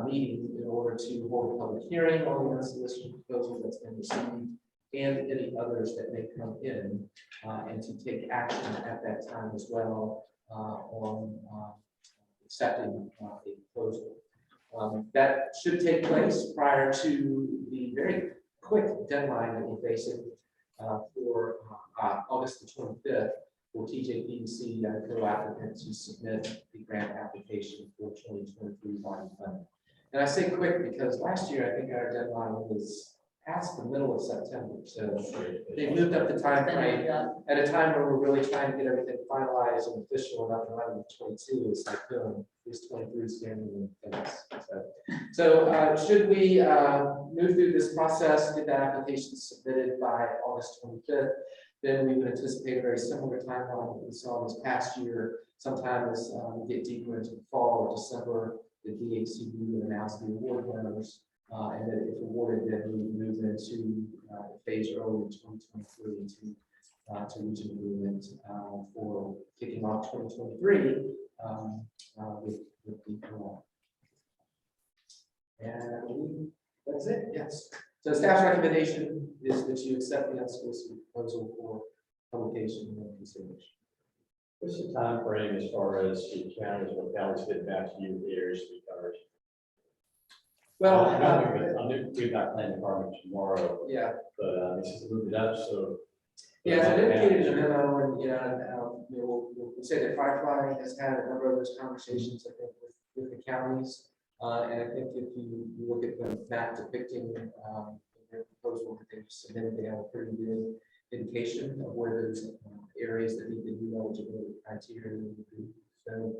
meeting in order to hold a public hearing on the unsolicited proposal that's been received and any others that may come in, and to take action at that time as well on accepting a proposal. That should take place prior to the very quick deadline that we're facing for August the 25th for TJPDC and co-applicant to submit the grant application for 2023 bond funding. And I say quick because last year I think our deadline was past the middle of September, so they moved up the time frame at a time where we're really trying to get everything finalized and official and up and running with 22. It's like boom, this 23 is standing in place. So should we move through this process, get that application submitted by August 25th, then we would anticipate a very similar timeline that we saw this past year. Sometime as we get deeper into the fall or December, the DHCD would announce the award winners. And then if awarded, then we move into phase early in 2023 to reach an agreement for kicking off 2023 with the co-op. And I believe that's it. Yes. So staff's recommendation is that you accept the unsolicited proposal for publication and consideration. What's the time frame as far as the counties, localities get back to you, the areas to be covered? Well, I'm doing that plan department tomorrow, yeah. But it's just moved it up, so. Yeah, as I indicated in the memo, and we'll say that Firefly has had a number of those conversations, I think, with the counties. And I think if you look at the map depicting their proposal that they submitted, they have a pretty good indication of where those areas that meet the new eligibility criteria would be. So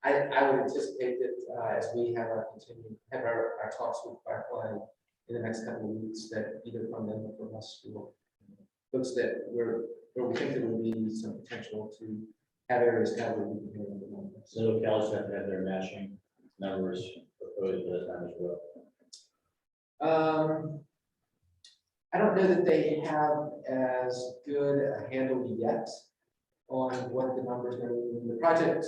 I would anticipate that as we have our talks with Firefly in the next couple of weeks, that either from them or from us, looks that where we think there will be some potential to have areas covered. So localities have to have their matching numbers proposed at that time as well. I don't know that they have as good a handle yet on what the numbers are going to be. The project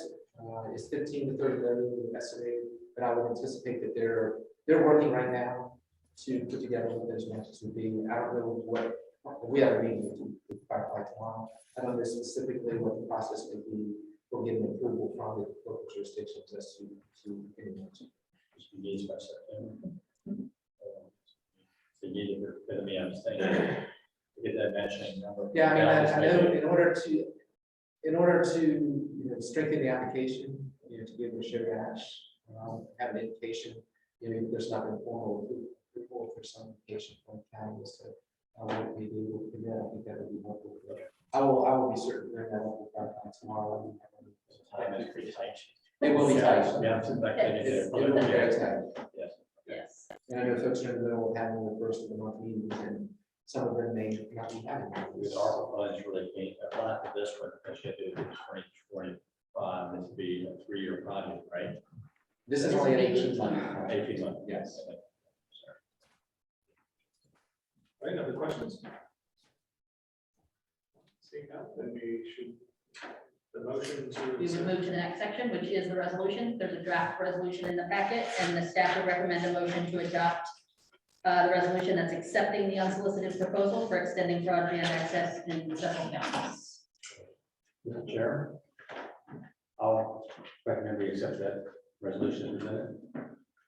is 15 to 30 million estimated, but I would anticipate that they're working right now to put together what those matches would be. I don't know what we have a meeting with Firefly tomorrow. I don't know specifically what the process would be for getting approval from the local jurisdictions as to any match. Just engaged by September. So you need to me understand to get that matching number. Yeah, I mean, I know in order to strengthen the application, to be able to show match, have an indication, there's not been formal approval for some indication from the county as to what we do. I think that would be helpful. I will be certain to bring that up with Firefly tomorrow. Time is pretty tight. It will be tight. Yeah, I'm sitting back there. It will be very tight. Yes. Yes. And I know folks are in the middle of having the first of the month meetings, and some of them may not be having. With our funds really can't apply for this one, because you have to do it in 2025. This would be a 3-year project, right? This is only an 18 month. 18 months. Yes. Any other questions? Seeing none, then we should, the motion We to. would move to the next section, which is the resolution. There's a draft resolution in the packet, and the staff would recommend a motion to adopt the resolution that's accepting the unsolicited proposal for extending broadband access in several counties. Mr. Chair, I'll recommend we accept that resolution as presented.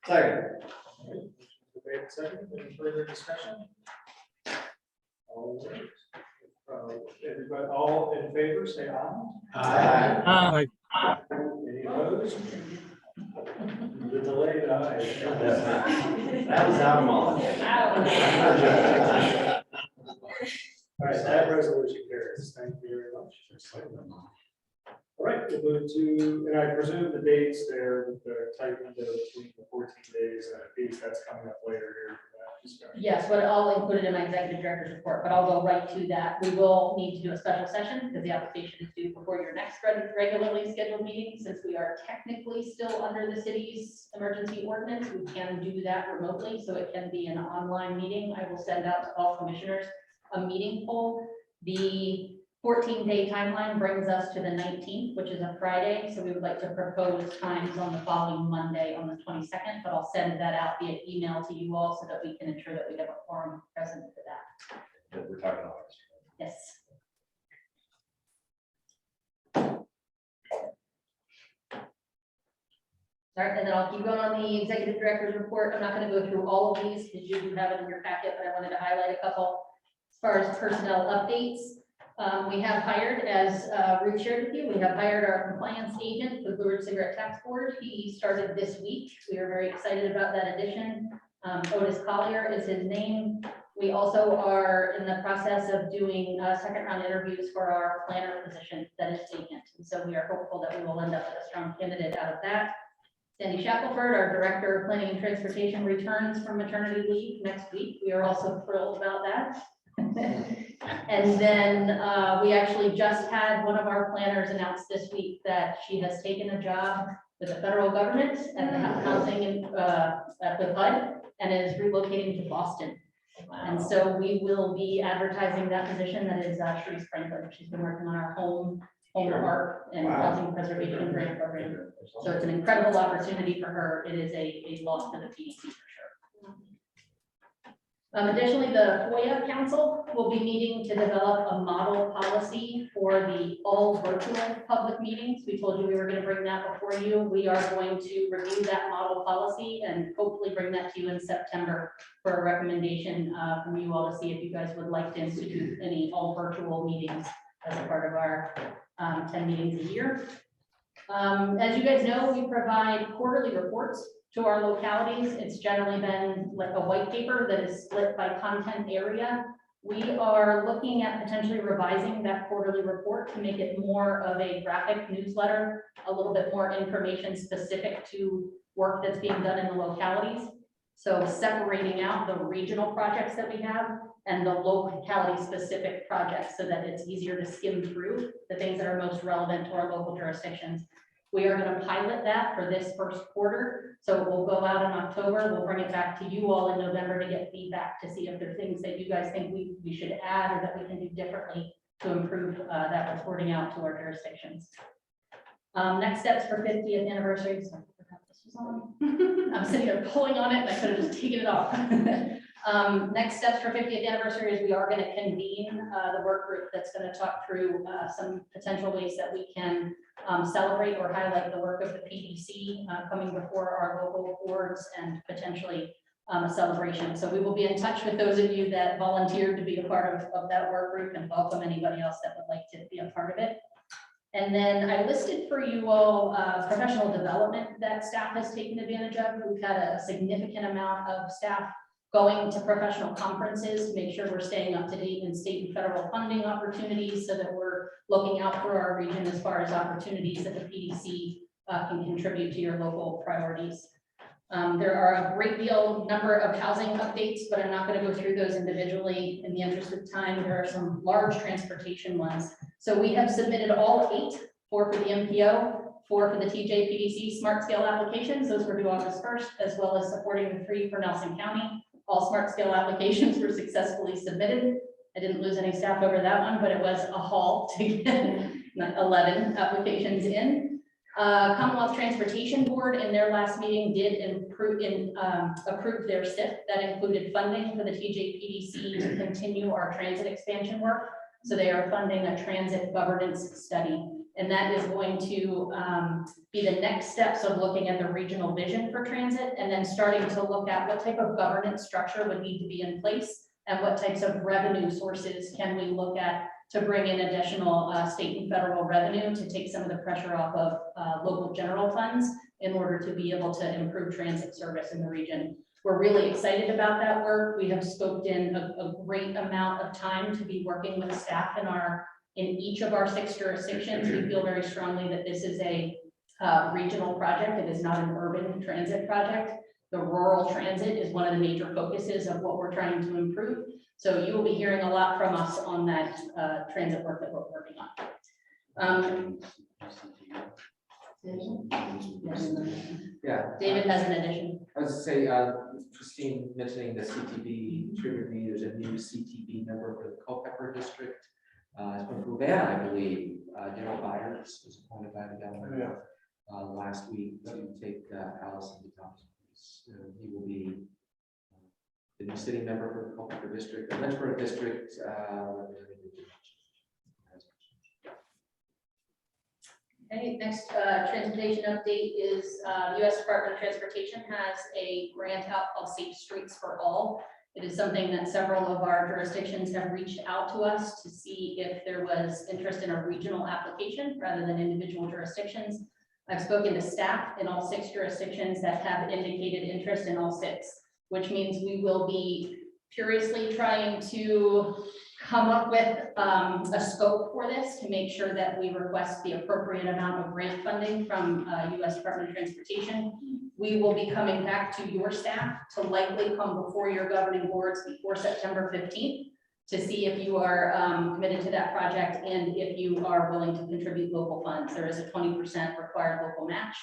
Second. Debate second, any further discussion? All right. Everybody, all in favor, say aye. Any opposed? The delayed aye. That was Albemarle. All right, that resolution carries. Thank you very much. All right, we'll move to, and I presume the dates there, the tight window between the 14 days and a piece that's coming up later here. For that discussion. Yes, but I'll include it in my executive director's report, but I'll go right to that. We will need to do a special session because the application is due before your next regularly scheduled meeting. Since we are technically still under the city's emergency ordinance, we can do that remotely, so it can be an online meeting. I will send out to all commissioners a meeting poll. The 14-day timeline brings us to the 19th, which is a Friday. So we would like to propose times on the following Monday on the 22nd, but I'll send that out via email to you all so that we can ensure that we have a quorum present for that. That we're talking about. Yes. All right, and then I'll keep going on the executive director's report. I'm not going to go through all of these because you do have it in your packet, but I wanted to highlight a couple. As far as personnel updates, we have hired, as Ruth shared with you, we have hired our compliance agent for the Blue Ridge Cigarette Tax Board. He started this week. We are very excited about that addition. Otis Collier is his name. We also are in the process of doing second round interviews for our planner position that is vacant. And so we are hopeful that we will end up with a strong candidate out of that. Sandy Shackelford, our Director of Planning and Transportation, returns from maternity leave next week. We are also thrilled about that. And then we actually just had one of our planners announce this week that she has taken a job with the federal government at the housing with HUD and is relocating to Boston. And so we will be advertising that position. That is Sharice Franklin. She's been working on our home park and housing preservation grant program. So it's an incredible opportunity for her. It is a loss to the PDC for sure. Additionally, the FOIA Council will be meeting to develop a model policy for the all virtual public meetings. We told you we were going to bring that before you. We are going to review that model policy and hopefully bring that to you in September for a recommendation from you all to see if you guys would like to institute any all virtual meetings as a part of our 10 meetings a year. As you guys know, we provide quarterly reports to our localities. It's generally been like a white paper that is split by content area. We are looking at potentially revising that quarterly report to make it more of a graphic newsletter, a little bit more information specific to work that's being done in the localities. So separating out the regional projects that we have and the locality specific projects so that it's easier to skim through the things that are most relevant to our local jurisdictions. We are going to pilot that for this first quarter. So it will go out in October. We'll bring it back to you all in November to get feedback to see if there are things that you guys think we should add or that we can do differently to improve that reporting out to our jurisdictions. Next steps for 50th anniversary. Sorry, I forgot this was on. I'm sitting there pulling on it and I could have just taken it off. Next steps for 50th anniversary is we are going to convene the work group that's going to talk through some potential ways that we can celebrate or highlight the work of the PDC coming before our local boards and potentially a celebration. So we will be in touch with those of you that volunteered to be a part of that work group and welcome anybody else that would like to be a part of it. And then I listed for you all professional development that staff has taken advantage of. We've had a significant amount of staff going to professional conferences to make sure we're staying up to date in state and federal funding opportunities so that we're looking out for our region as far as opportunities that the PDC can contribute to your local priorities. There are a great number of housing updates, but I'm not going to go through those individually in the interest of time. There are some large transportation ones. So we have submitted all 8, 4 for the MPO, 4 for the TJPDC smart scale applications. Those were due August 1st, as well as supporting the 3 for Nelson County. All smart scale applications were successfully submitted. I didn't lose any staff over that one, but it was a haul to get 11 applications in. Commonwealth Transportation Board in their last meeting did approve their SIP that included funding for the TJPDC to continue our transit expansion work. So they are funding a transit governance study, and that is going to be the next steps of looking at the regional vision for transit, and then starting to look at what type of governance structure would need to be in place and what types of revenue sources can we look at to bring in additional state and federal revenue to take some of the pressure off of local general funds in order to be able to improve transit service in the region. We're really excited about that work. We have scoped in a great amount of time to be working with staff in each of our 6 jurisdictions. We feel very strongly that this is a regional project. It is not an urban transit project. The rural transit is one of the major focuses of what we're trying to improve. So you will be hearing a lot from us on that transit work that we're working on. Yeah. David has an addition. I was to say, Christine mentioning the CTB triggered me. There's a new CTB member for the Culpeper district. It's from Fluvanna, I believe. General Byers was appointed by the governor last week to take Allison to Thompson. He will be the new sitting member for the Culpeper district, the Lynchburg district. Okay, next transportation update is U.S. Department of Transportation has a grant out called Safe Streets for All. It is something that several of our jurisdictions have reached out to us to see if there was interest in a regional application rather than individual jurisdictions. I've spoken to staff in all 6 jurisdictions that have indicated interest in all 6, which means we will be furiously trying to come up with a scope for this to make sure that we request the appropriate amount of grant funding from U.S. Department of Transportation. We will be coming back to your staff to likely come before your governing boards before September 15th to see if you are committed to that project and if you are willing to contribute local funds. There is a 20% required local match.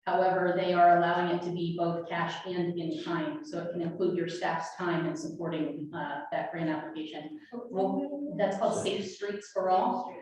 However, they are allowing it to be both cash and in time, so it can include your staff's time in supporting that grant application. Well, that's called Safe Streets for All.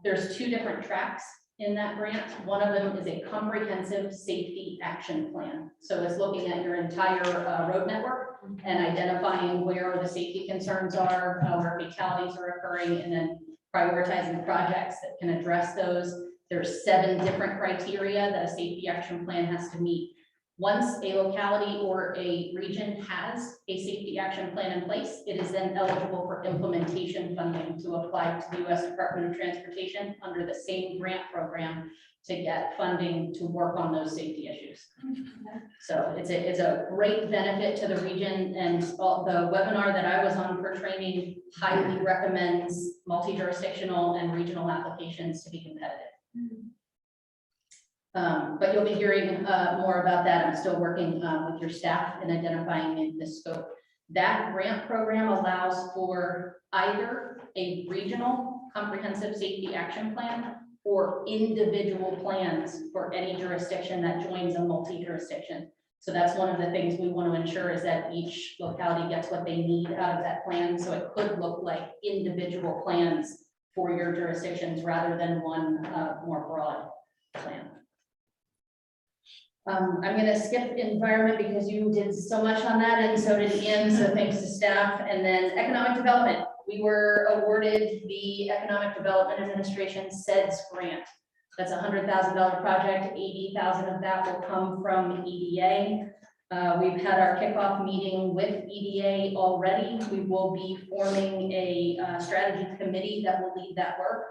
There's 2 different tracks in that grant. One of them is a comprehensive safety action plan. So it's looking at your entire road network and identifying where the safety concerns are, where fatalities are occurring, and then prioritizing projects that can address those. There's 7 different criteria that a safety action plan has to meet. Once a locality or a region has a safety action plan in place, it is then eligible for implementation funding to apply to the U.S. Department of Transportation under the same grant program to get funding to work on those safety issues. So it's a great benefit to the region, and the webinar that I was on for training highly recommends multi-jurisdictional and regional applications to be competitive. But you'll be hearing more about that. I'm still working with your staff and identifying the scope. That grant program allows for either a regional comprehensive safety action plan or individual plans for any jurisdiction that joins a multi-jurisdiction. So that's one of the things we want to ensure is that each locality gets what they need out of that plan. So it could look like individual plans for your jurisdictions rather than one more broad plan. I'm going to skip environment because you did so much on that and so did Ian, so thanks to staff. And then economic development. We were awarded the Economic Development Administration SEDS grant. That's a $100,000 project. 80,000 of that will come from EDA. We've had our kickoff meeting with EDA already. We will be forming a strategy committee that will lead that work.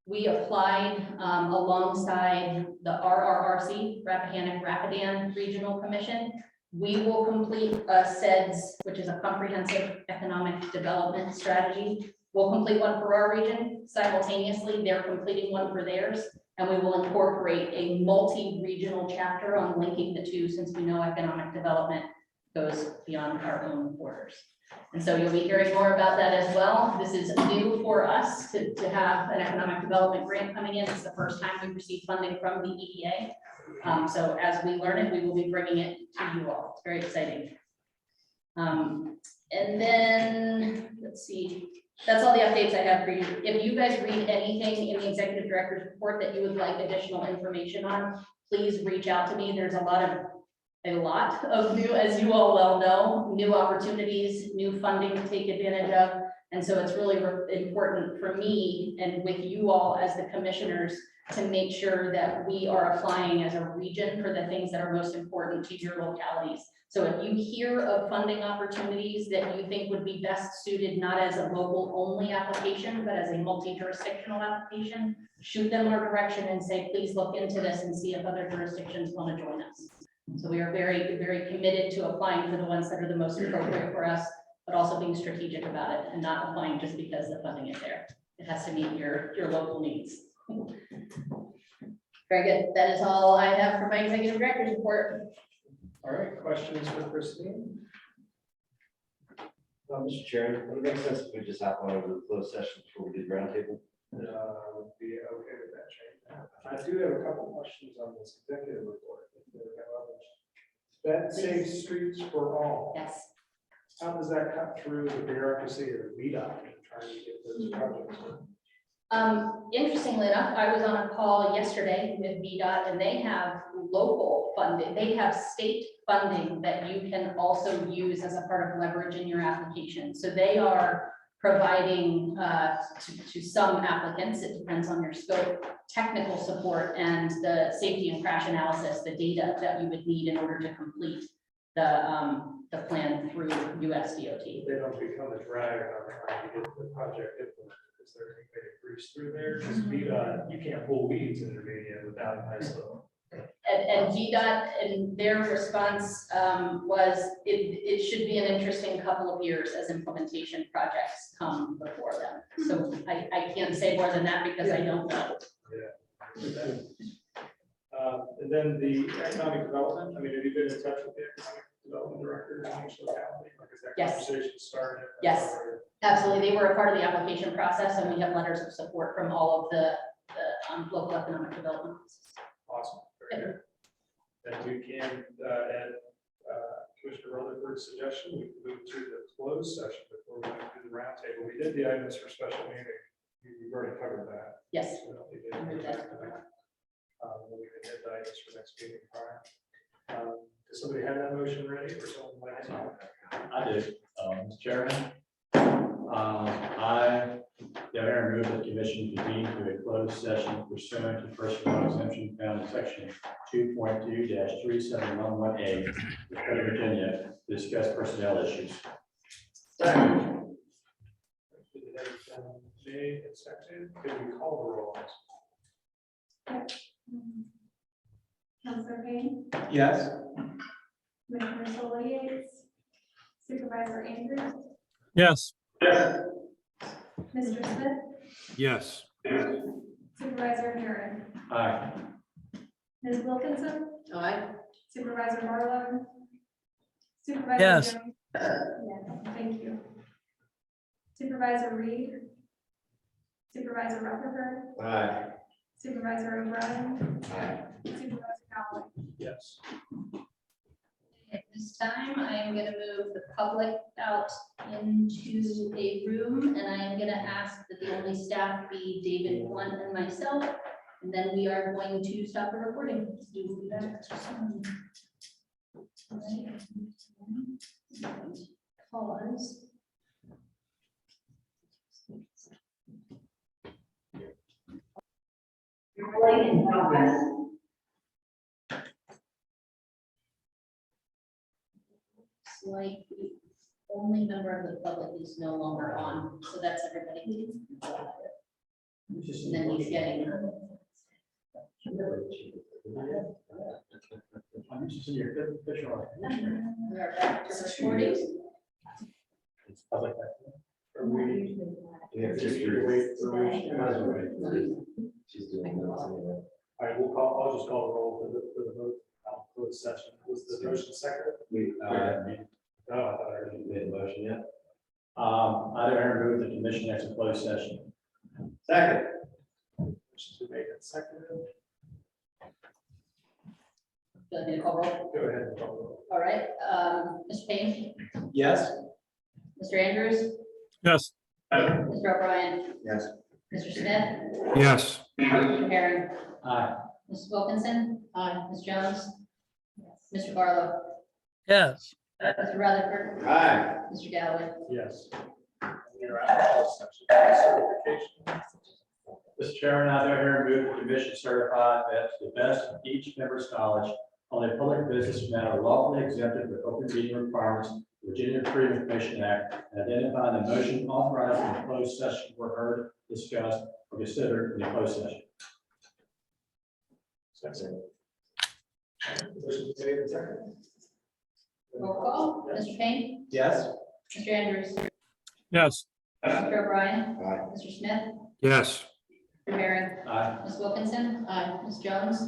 We applied alongside the RRRC, Rappahannock-Rapidan Regional Commission. We will complete a SEDS, which is a comprehensive economic development strategy. We'll complete one for our region. Simultaneously, they're completing one for theirs, and we will incorporate a multi-regional chapter on linking the 2, since we know economic development goes beyond our own borders. And so you'll be hearing more about that as well. This is new for us to have an economic development grant coming in. It's the first time we've received funding from the EDA. So as we learn it, we will be bringing it to you all. It's very exciting. And then, let's see, that's all the updates I have for you. If you guys read anything in the executive director's report that you would like additional information on, please reach out to me. There's a lot of new, as you all well know, new opportunities, new funding to take advantage of. And so it's really important for me and with you all as the commissioners to make sure that we are applying as a region for the things that are most important to your localities. So if you hear of funding opportunities that you think would be best suited, not as a local only application, but as a multi-jurisdictional application, shoot them our direction and say, please look into this and see if other jurisdictions want to join us. So we are very, very committed to applying for the ones that are the most appropriate for us, but also being strategic about it and not applying just because the funding is there. It has to meet your local needs. Very good. That is all I have for my executive director's report. All right, questions for Christine? Mr. Chairman, would it make sense if we just hop on over to the closed session before we do the roundtable? Would be okay with that change. I do have a couple questions on this executive report. If there are others. That safe streets for all. Yes. How does that cut through the bureaucracy of VDOT in trying to get those projects done? Interestingly enough, I was on a call yesterday with VDOT and they have local funding. They have state funding that you can also use as a part of leverage in your application. So they are providing to some applicants, it depends on your scope, technical support and the safety and crash analysis, the data that you would need in order to complete the plan through USDOT. They don't become a drag on trying to get the project implemented. Is there any way to cruise through there? Because VDOT, you can't pull weeds in Intermediate without a nice little. And VDOT and their response was it should be an interesting couple of years as implementation projects come before them. So I can't say more than that because I don't know. Yeah. And then the economic development, I mean, have you been in touch with the economic development director in each locality? Like, is that Yes. conversation started? Yes. Absolutely. They were a part of the application process and we have letters of support from all of the local economic development. Awesome. Very good. And we can, at Commissioner Rutherford's suggestion, we can move to the closed session before we do the roundtable. We did the items for special meeting. We've already covered that. Yes. So we don't need to do that tonight. We can hit the items for next meeting prior. Does somebody have that motion ready or someone like to? I do, Mr. Chairman. I, Governor, move the commission convene to a closed session pursuant to personnel exemption found in section 2.2-3711A of the Code of Virginia to discuss personnel issues. Second. Made and seconded. Can we call the roll? Councilor Payne, Yes. Commissioner Solier, Supervisor Andrews, Yes. Mr. Smith, Yes. Supervisor Heron, Aye. Ms. Wilkinson, Aye. Supervisor Barlow, Supervisor Yes. Jones. Yes, thank you. Supervisor Reed, Supervisor Rutherford, Aye. Supervisor O'Brien, Aye. Supervisor Cowley. Yes. At this time, I am going to move the public out into a room and I am going to ask that the only staff be David Blunt and myself. And then we are going to stop the recording. Do that. Pause. Recording in progress. Like the only member of the public is no longer on, so that's everybody. And then he's getting. We are back to recording. Are we? Yeah, just Wait for Rich. She's doing that anyway. All right, I'll just call the roll for the vote. Closed session. Was the motion seconded? No, I thought I already made a motion yet. I don't move the commission next to closed session. Second. Motion's been made and seconded. Do I need to call roll? Go ahead and call the roll. All right, Mr. Payne, Yes. Mr. Andrews, Yes. Mr. O'Brien, Yes. Mr. Smith, Yes. Mr. Herring, Aye. Mrs. Wilkinson, Aye. Ms. Jones, Mr. Barlow, Yes. Mr. Rutherford, Aye. Mr. Galloway. Yes. We're out of closed session. Certification. Mr. Chairman, I therefore move the commission certify that to the best of each member's knowledge, only public business matter lawfully exempted with open meeting requirements, Virginia Freedom of Information Act, and identify the motion authorizing the closed session were heard, discussed, or considered in the closed session. Second. Motion made and seconded. Roll call, Mr. Payne, Yes. Mr. Andrews, Yes. Mr. O'Brien, Aye. Mr. Smith, Yes. Mr. Herring, Aye. Ms. Wilkinson, Aye. Ms. Jones,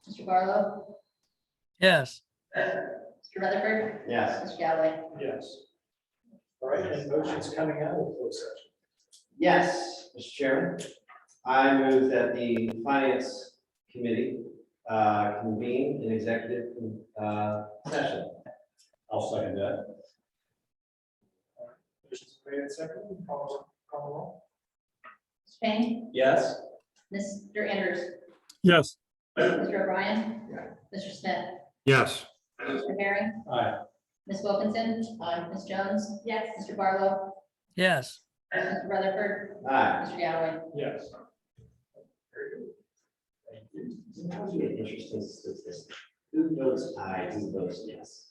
Mr. Barlow, Yes. Mr. Rutherford, Yes. Mr. Galloway. Yes. All right, and motions coming out of closed session. Yes, Mr. Chairman. I move that the Finance Committee convene an executive session. I'll second that. Motion's made and seconded. Call the roll. Mr. Payne, Yes. Mr. Andrews, Yes. Mr. O'Brien, Yeah. Mr. Smith, Yes. Mr. Herring, Aye. Ms. Wilkinson, Aye. Ms. Jones, Mr. Barlow, Yes. Mr. Rutherford, Aye. Mr. Galloway. Yes. Very good. Thank you. Sometimes we get interesting statistics. Who votes aye, who votes yes?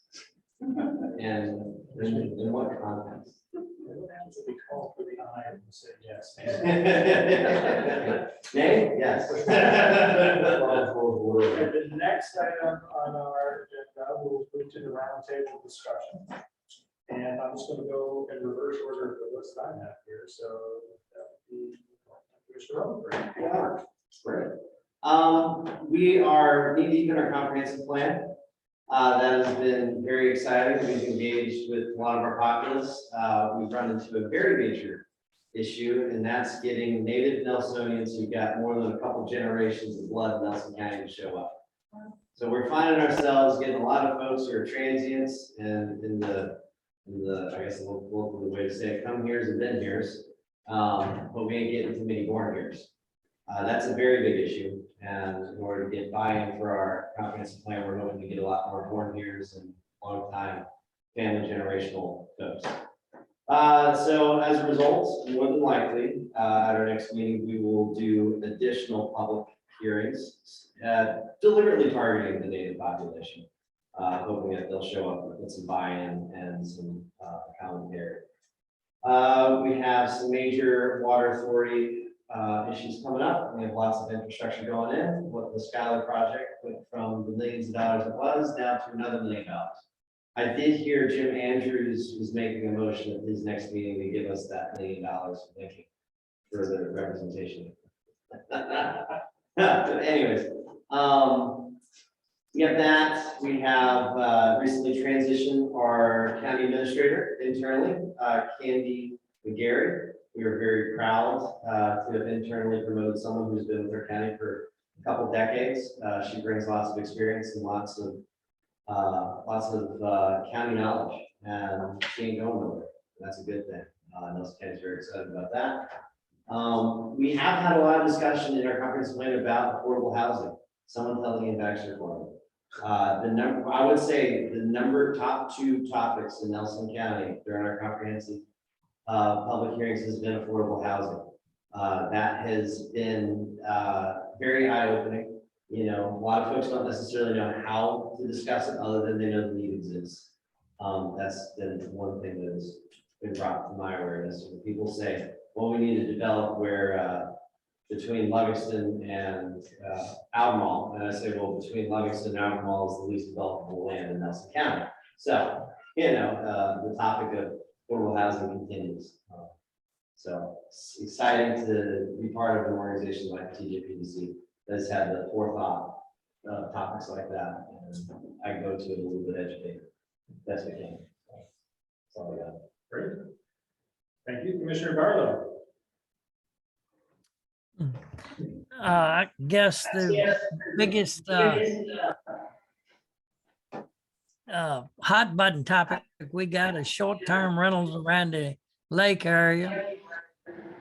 And in what context? We call for the eye and say yes. Nay? Yes. The next item on our agenda, we'll move to the roundtable discussion. And I'm just going to go in reverse order for this time out here, so that would be Commissioner Rutherford. Great. We are knee deep in our comprehensive plan. That has been very exciting. We've engaged with a lot of our populace. We've run into a very major issue, and that's getting native Nelsonians who've got more than a couple generations of blood in Nelson County to show up. So we're finding ourselves getting a lot of folks who are transients and in the I guess the local way to say it, come here's and been here's. But we ain't getting too many born here's. That's a very big issue. And in order to get buy-in for our comprehensive plan, we're hoping to get a lot more born here's and long time family generational folks. So as a result, more than likely, at our next meeting, we will do additional public hearings, deliberately targeting the native population, hoping that they'll show up with some buy-in and some commentary. We have some major water authority issues coming up. We have lots of infrastructure going in. What the Skylar project went from the millions of dollars it was down to another $1 million. I did hear Jim Andrews was making a motion at his next meeting to give us that $1 million thinking for the representation. But anyways, we have that. We have recently transitioned our county administrator internally, Candy McGarry. We are very proud to have internally promoted someone who's been with our county for a couple decades. She brings lots of experience and lots of county knowledge, and she ain't going nowhere. That's a good thing. Nelson County is very excited about that. We have had a lot of discussion in our conference plan about affordable housing. Someone tell me in Baxter for me. I would say the top two topics in Nelson County during our comprehensive public hearings has been affordable housing. That has been very eye-opening. You know, a lot of folks don't necessarily know how to discuss it other than they know the need exists. That's been one thing that has been brought to my awareness. When people say, well, we need to develop where between Livingston and Albemarle, and I say, well, between Livingston and Albemarle is the least developable land in Nelson County. So, you know, the topic of affordable housing continues. So it's exciting to be part of an organization like TJPDC that has had the forethought topics like that. And I go to it a little bit educated, best we can. That's all I got. Great. Thank you, Commissioner Barlow. I guess the biggest hot button topic we got is short-term rentals around the lake area.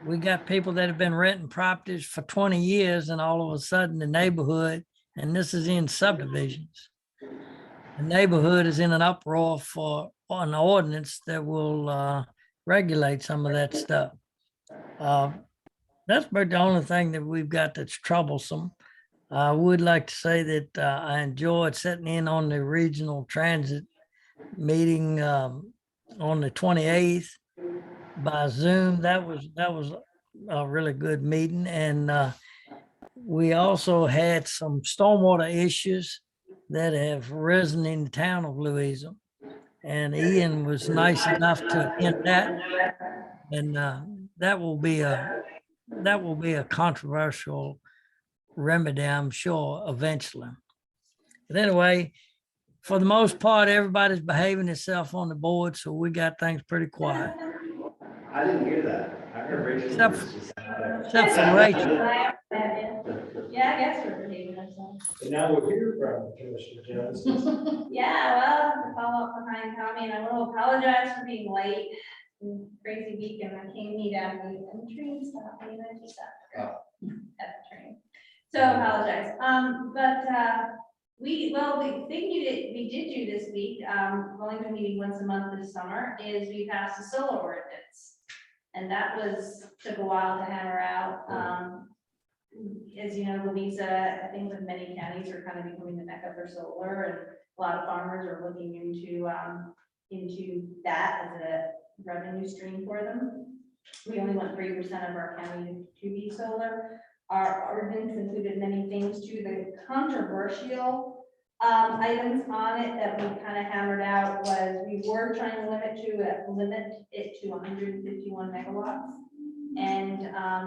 We got people that have been renting properties for 20 years and all of a sudden the neighborhood, and this is in subdivisions. The neighborhood is in an uproar for an ordinance that will regulate some of that stuff. That's about the only thing that we've got that's troublesome. I would like to say that I enjoyed sitting in on the regional transit meeting on the 28th by Zoom. That was a really good meeting. And we also had some stormwater issues that have risen in the town of Louisa. And Ian was nice enough to end that. And that will be a controversial remedy, I'm sure, eventually. But anyway, for the most part, everybody's behaving itself on the board, so we got things pretty quiet. I didn't hear that. I heard Rachel. Except was just- Except for Rachel. Yeah, I guess we're behaving ourselves. And now we'll hear from Commissioner Jones. Yeah, well, to follow up behind Tommy, and I want to apologize for being late. Crazy week, and I came meet at me, and the train stopped me, and I just sat at the train. So I apologize. The thing we did do this week, we've only been meeting once a month this summer, is we passed a solar ordinance. And that took a while to hammer out. As you know, Louisa, I think with many counties are kind of becoming the mecca for solar, and a lot of farmers are looking into that as a revenue stream for them. We only want 3% of our county to be solar. Our ordinance included many things too. The controversial items on it that we kind of hammered out was we were trying to limit it to 151 megawatts. And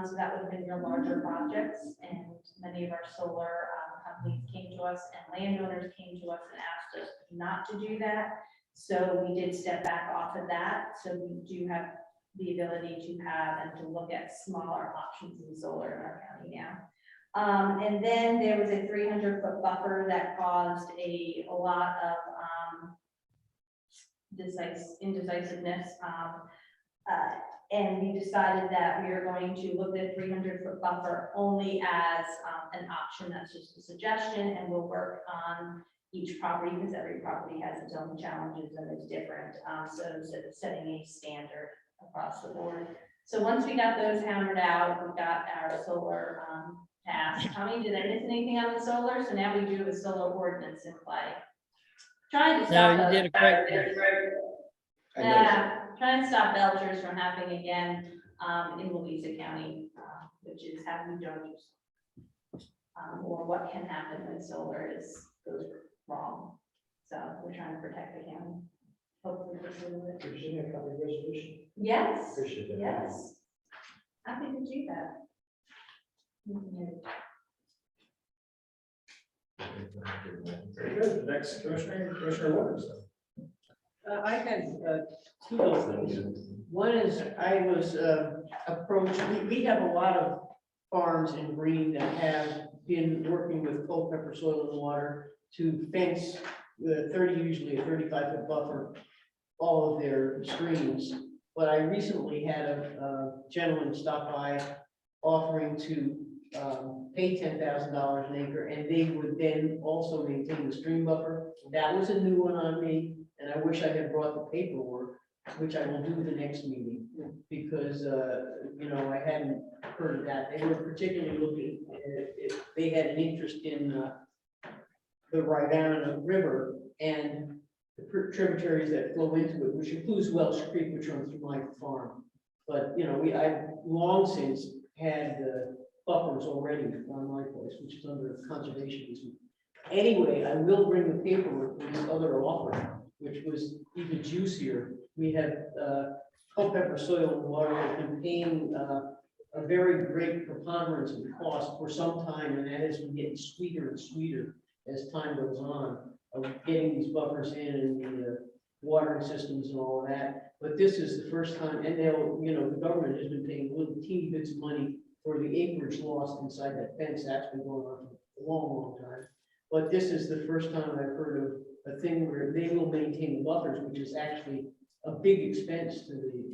so that would have been your larger projects, and many of our solar companies came to us and landowners came to us and asked us not to do that. So we did step back off of that. So we do have the ability to have and to look at smaller options in solar in our county now. And then there was a 300-foot buffer that caused a lot of indecisiveness. And we decided that we are going to look at 300-foot buffer only as an option. That's just a suggestion, and we'll work on each property because every property has its own challenges and it's different. So instead of setting a standard across the board. So once we got those hammered out, we got our solar passed. Tommy, did I miss anything on the solar? So now we do a solar ordinance in play. Trying to stop. No, you did a great job. Trying to stop belchers from happening again in Louisa County, which is how we don't use or what can happen when solar goes wrong. So we're trying to protect the county. Hopefully this will do it. Virginia County resolution. Yes, Appreciate that. yes. Happy to do that. Very good. The next Commissioner Waters. I had two little things. One is I was approached, we have a lot of farms in Greene that have been working with Culpeper Soil and Water to fence the usually a 35-foot buffer, all of their streams. But I recently had a gentleman stop by offering to pay $10,000 an acre, and they would then also maintain the stream buffer. That was a new one on me, and I wish I had brought the paperwork, which I will do the next meeting, because I hadn't heard of that. They were particularly looking if they had an interest in the Rivanna River and the tributaries that flow into it, which includes Welsh Creek, which runs through my farm. But I've long since had the buffers already on my place, which is under conservation easement. Anyway, I will bring the paperwork for this other offer, which was even juicier. We have Culpeper Soil and Water has been paying a very great preponderance of the cost for some time, and that has been getting sweeter and sweeter as time goes on, of getting these buffers in and the watering systems and all of that. But this is the first time, and the government has been paying little teeny bits of money for the acreage lost inside that fence. That's been going on for a long, long time. But this is the first time I've heard a thing where they will maintain the buffers, which is actually a big expense to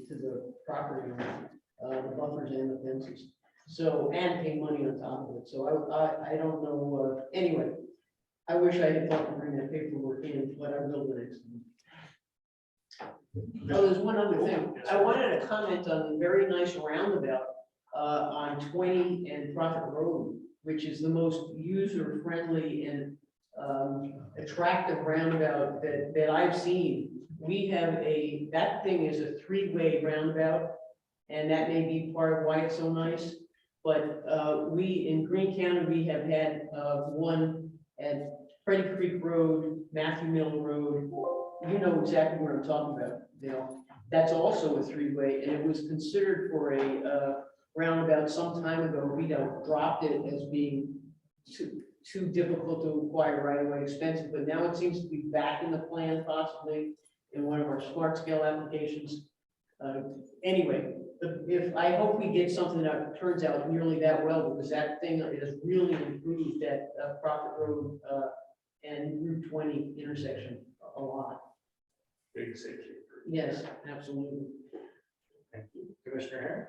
the property owner, the buffers and the fences. So, and pay money on top of it. So I don't know, anyway, I wish I had thought to bring that paperwork in, but I will the next time. Oh, there's one other thing. I wanted to comment on the very nice roundabout on 20 and Prophet Road, which is the most user-friendly and attractive roundabout that I've seen. We have that thing is a three-way roundabout, and that may be part of why it's so nice. But we, in Greene County, we have had one at Freddie Creek Road, Matthew Mill Road. You know exactly what I'm talking about, Dale. That's also a three-way, and it was considered for a roundabout some time ago. We dropped it as being too difficult to acquire right away, expensive, but now it seems to be back in the plan, possibly in one of our smart scale applications. Anyway, if I hope we get something that turns out nearly that well, because that thing is really improved at Prophet Road and Route 20 intersection a lot. Big safety. Yes, absolutely. Thank you. Commissioner Herring?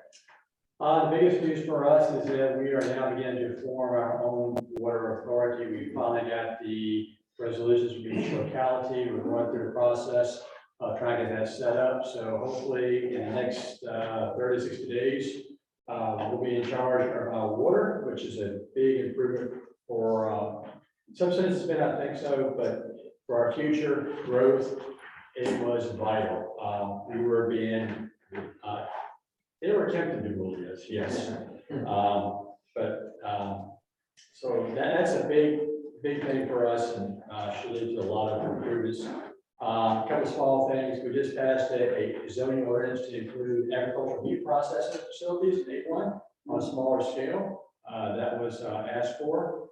The biggest news for us is that we are now beginning to form our own water authority. We finally got the resolutions from each locality. We're going through the process of trying to get that set up. So hopefully in the next 30, 60 days, we'll be in charge of water, which is a big improvement for some sense it's been, I think so, but for our future growth, it was vital. We were being they were attempting to bully us, yes. So that's a big thing for us, and should lead to a lot of improvements. A couple of small things. We just passed a zoning ordinance to include agricultural meat processing facilities in A1 on a smaller scale. That was asked for.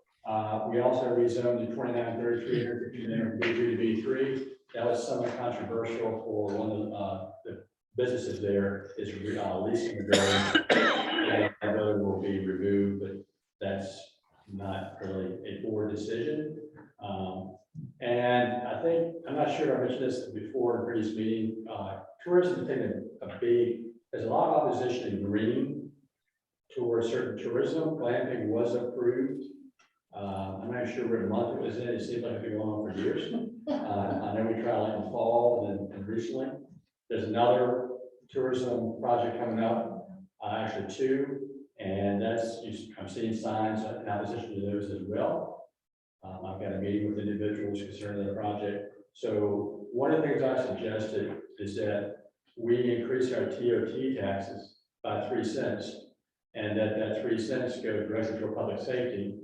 We also rezoned the 2933 from B2 to B3. That was somewhat controversial for one of the businesses there is leasing the building, and whether will be removed, but that's not really a board decision. And I think, I'm not sure I mentioned this before in a previous meeting, tourism has taken there's a lot of opposition in Greene towards certain tourism. Glamping was approved. I'm not sure what month it was in. It seems like it's been going on for years. I know we tried like in the fall and recently. There's another tourism project coming up, actually two, and I'm seeing signs in opposition to those as well. I've got a meeting with individuals concerning the project. So one of the things I suggested is that we increase our TOT taxes by 3 cents, and that 3 cents go directly to public safety,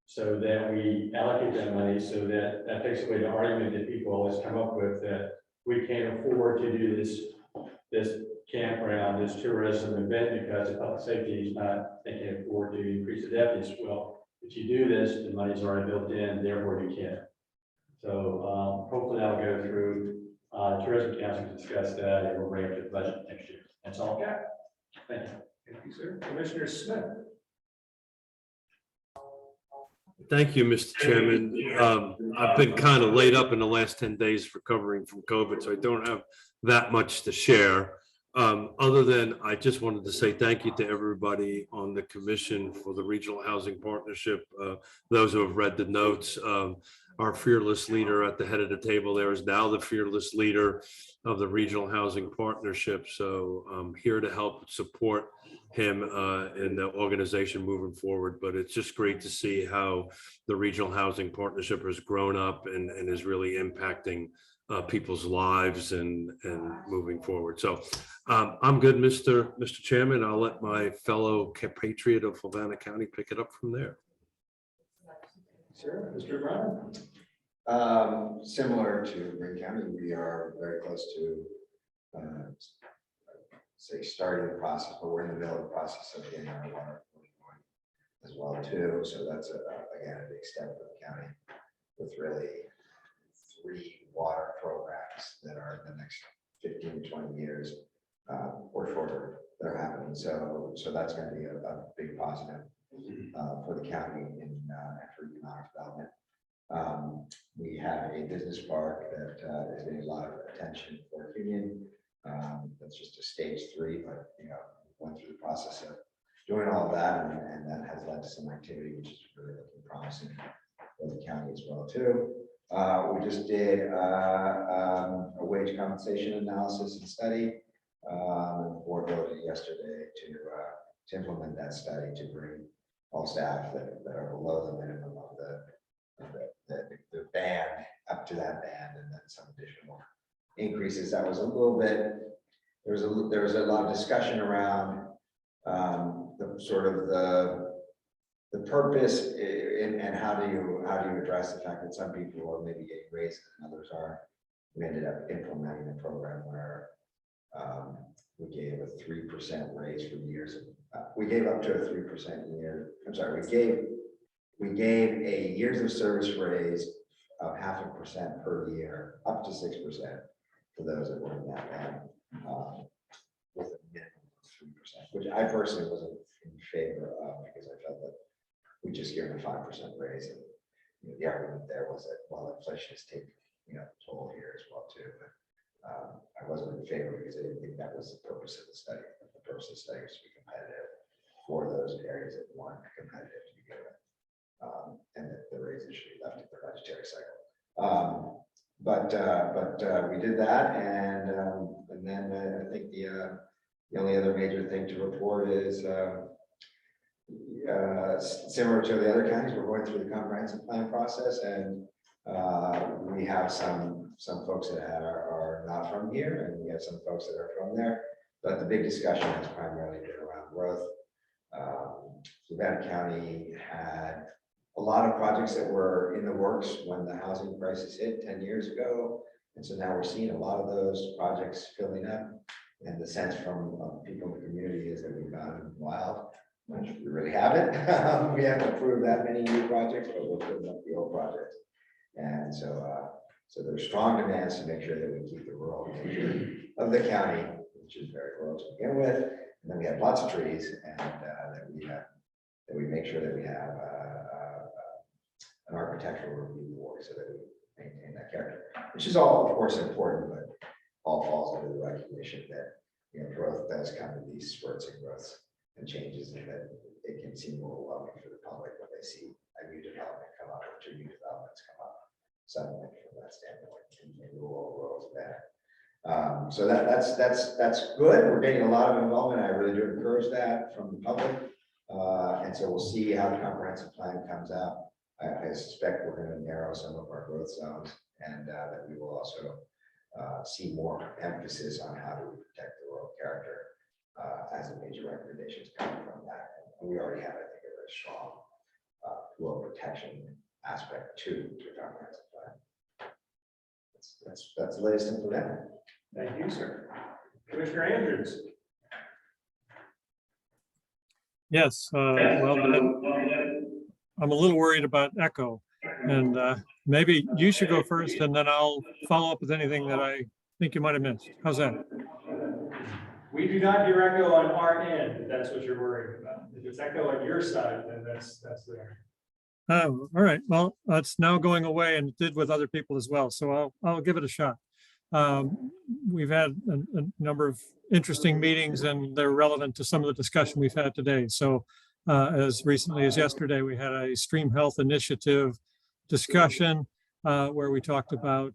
so that we allocate that money, so that takes away the argument that people always come up with that we can't afford to do this campground, this tourism event because the public safety is not, they can't afford to increase the deputies. Well, if you do this, the money's already built in, therefore you can't. So hopefully that'll go through tourism council to discuss that, and we'll bring it to the budget next year. That's all. Yeah. Thank you. Thank you, sir. Commissioner Smith? Thank you, Mr. Chairman. I've been kind of laid up in the last 10 days recovering from COVID, so I don't have that much to share. Other than I just wanted to say thank you to everybody on the commission for the Regional Housing Partnership. Those who have read the notes, our fearless leader at the head of the table there is now the fearless leader of the Regional Housing Partnership. So I'm here to help support him in the organization moving forward. But it's just great to see how the Regional Housing Partnership has grown up and is really impacting people's lives and moving forward. So I'm good, Mr. Chairman. I'll let my fellow compatriot of Fluvanna County pick it up from there. Sure, Mr. Brown. Similar to Greene County, we are very close to starting the process, but we're in the middle of the process of getting our water going as well too. So that's again a big step for the county with really 3 water programs that are in the next 15 to 20 years or shorter that are happening. So that's going to be a big positive for the county in for economic development. We have a business park that is getting a lot of attention for Union. That's just a stage 3, but went through the process of doing all of that, and that has led to some activity, which is really looking promising for the county as well too. We just did a wage compensation analysis and study. The board voted yesterday to implement that study to bring all staff that are below the minimum of the band up to that band, and then some additional increases. That was a little bit, there was a lot of discussion around the sort of the purpose and how do you address the fact that some people are maybe getting raises and others aren't. We ended up implementing a program where we gave a 3% raise for years. We gave up to a 3% year. I'm sorry, we gave a years of service raise of 0.5% per year, up to 6% for those that were in that band, with a minimum of 3%, which I personally wasn't in favor of, because I felt that we just gave them a 5% raise. And the argument there was that, well, inflation is taking toll here as well too. But I wasn't in favor because I didn't think that was the purpose of the study. The purpose of the study was to be competitive for those areas that weren't competitive to begin with, and that the raises should be left to the budgetary cycle. But we did that, and then I think the only other major thing to report is similar to the other counties. We're going through the comprehensive plan process, and we have some folks that are not from here, and we have some folks that are from there. But the big discussion has primarily been around growth. Fluvanna County had a lot of projects that were in the works when the housing crisis hit 10 years ago. And so now we're seeing a lot of those projects filling up. And the sense from people in the community is that we've gone wild, which we really haven't. We haven't approved that many new projects, but we're putting up the old projects. And so there's strong demands to make sure that we keep the rural nature of the county, which is very rural to begin with. And then we have lots of trees, and that we make sure that we have an architectural review board so that we maintain that character, which is all, of course, important, but all falls under the recognition that growth does come in these spurts and growths and changes, and that it can seem overwhelming for the public when they see a new development come up or two new developments come up suddenly from that standpoint, and rural is bad. So that's good. We're getting a lot of involvement. I really do encourage that from the public. And so we'll see how the comprehensive plan comes out. I suspect we're going to narrow some of our growth zones, and that we will also see more emphasis on how do we protect the rural character as the major recommendations coming from that. And we already have, I think, a very strong rural protection aspect to the comprehensive plan. That's the latest info there. Thank you, sir. Commissioner Andrews. Yes, well, I'm a little worried about echo, and maybe you should go first, and then I'll follow up with anything that I think you might have missed. How's that? We do not hear echo on our end, if that's what you're worried about. If it's echo on your side, then that's there. Oh, all right. Well, it's now going away, and it did with other people as well. So I'll give it a shot. We've had a number of interesting meetings, and they're relevant to some of the discussion we've had today. So as recently as yesterday, we had a stream health initiative discussion where we talked about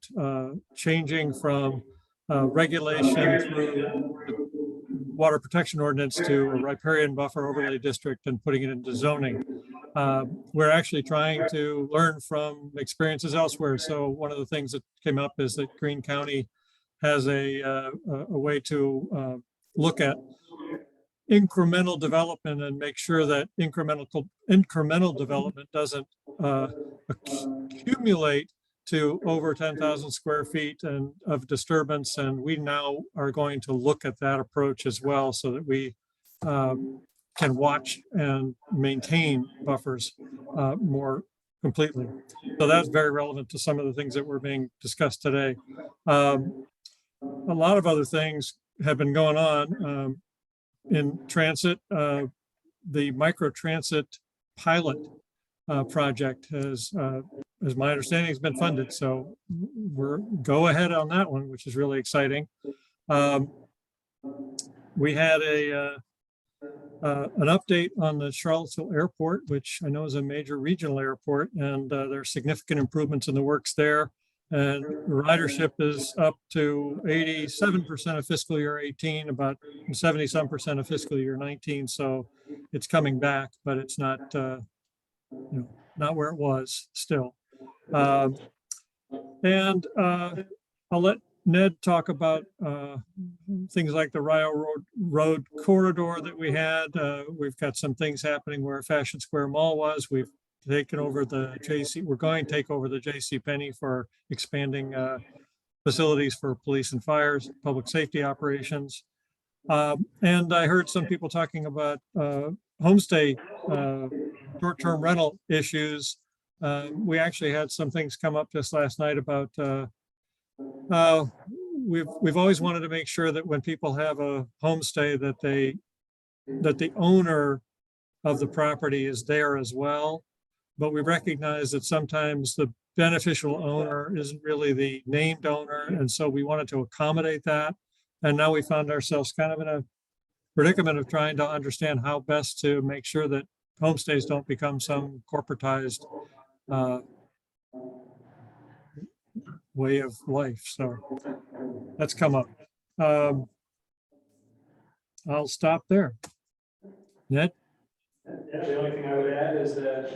changing from regulation through water protection ordinance to a riparian buffer overlay district and putting it into zoning. We're actually trying to learn from experiences elsewhere. So one of the things that came up is that Greene County has a way to look at incremental development and make sure that incremental development doesn't accumulate to over 10,000 square feet of disturbance. And we now are going to look at that approach as well, so that we can watch and maintain buffers more completely. So that's very relevant to some of the things that were being discussed today. A lot of other things have been going on in transit. The micro transit pilot project has as my understanding, has been funded. So we're go ahead on that one, which is really exciting. We had an update on the Charlottesville Airport, which I know is a major regional airport, and there are significant improvements in the works there. And ridership is up to 87% of fiscal year 18, about 70-some% of fiscal year 19. So it's coming back, but it's not, not where it was still. And I'll let Ned talk about things like the Road corridor that we had. We've got some things happening where Fashion Square Mall was. We've taken over the we're going to take over the JCPenney for expanding facilities for police and fires, public safety operations. And I heard some people talking about homestay short-term rental issues. We actually had some things come up just last night about we've always wanted to make sure that when people have a homestay that the owner of the property is there as well. But we recognize that sometimes the beneficial owner isn't really the named owner. And so we wanted to accommodate that. And now we found ourselves kind of in a predicament of trying to understand how best to make sure that homestays don't become some corporatized way of life. So that's come up. I'll stop there. Ned? Yeah, the only thing I would add is that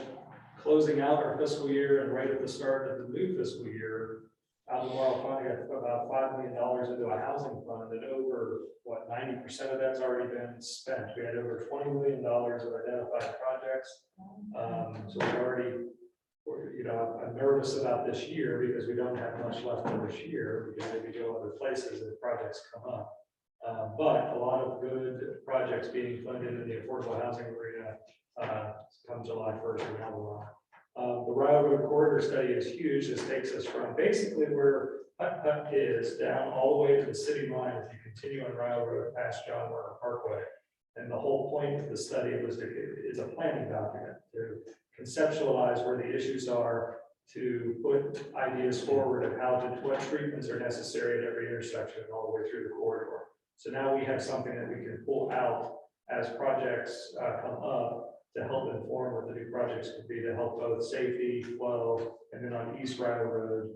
closing out our fiscal year and right at the start of the new fiscal year, Albemarle finally got about $5 million into a housing fund, and over, 90% of that's already been spent. We had over $20 million of identified projects. So we already, I'm nervous about this year because we don't have much left for this year. We can maybe go other places if projects come up. But a lot of good projects being funded in the affordable housing arena come July 1st in Albemarle. The Road corridor study is huge. This takes us from basically where Hut is down all the way to the city line if you continue on Road past John Warner Parkway. And the whole point of the study is a planning document to conceptualize where the issues are, to put ideas forward of what treatments are necessary at every intersection all the way through the corridor. So now we have something that we can pull out as projects come up to help inform what the new projects could be to help both safety, flow, and then on East Rio Road,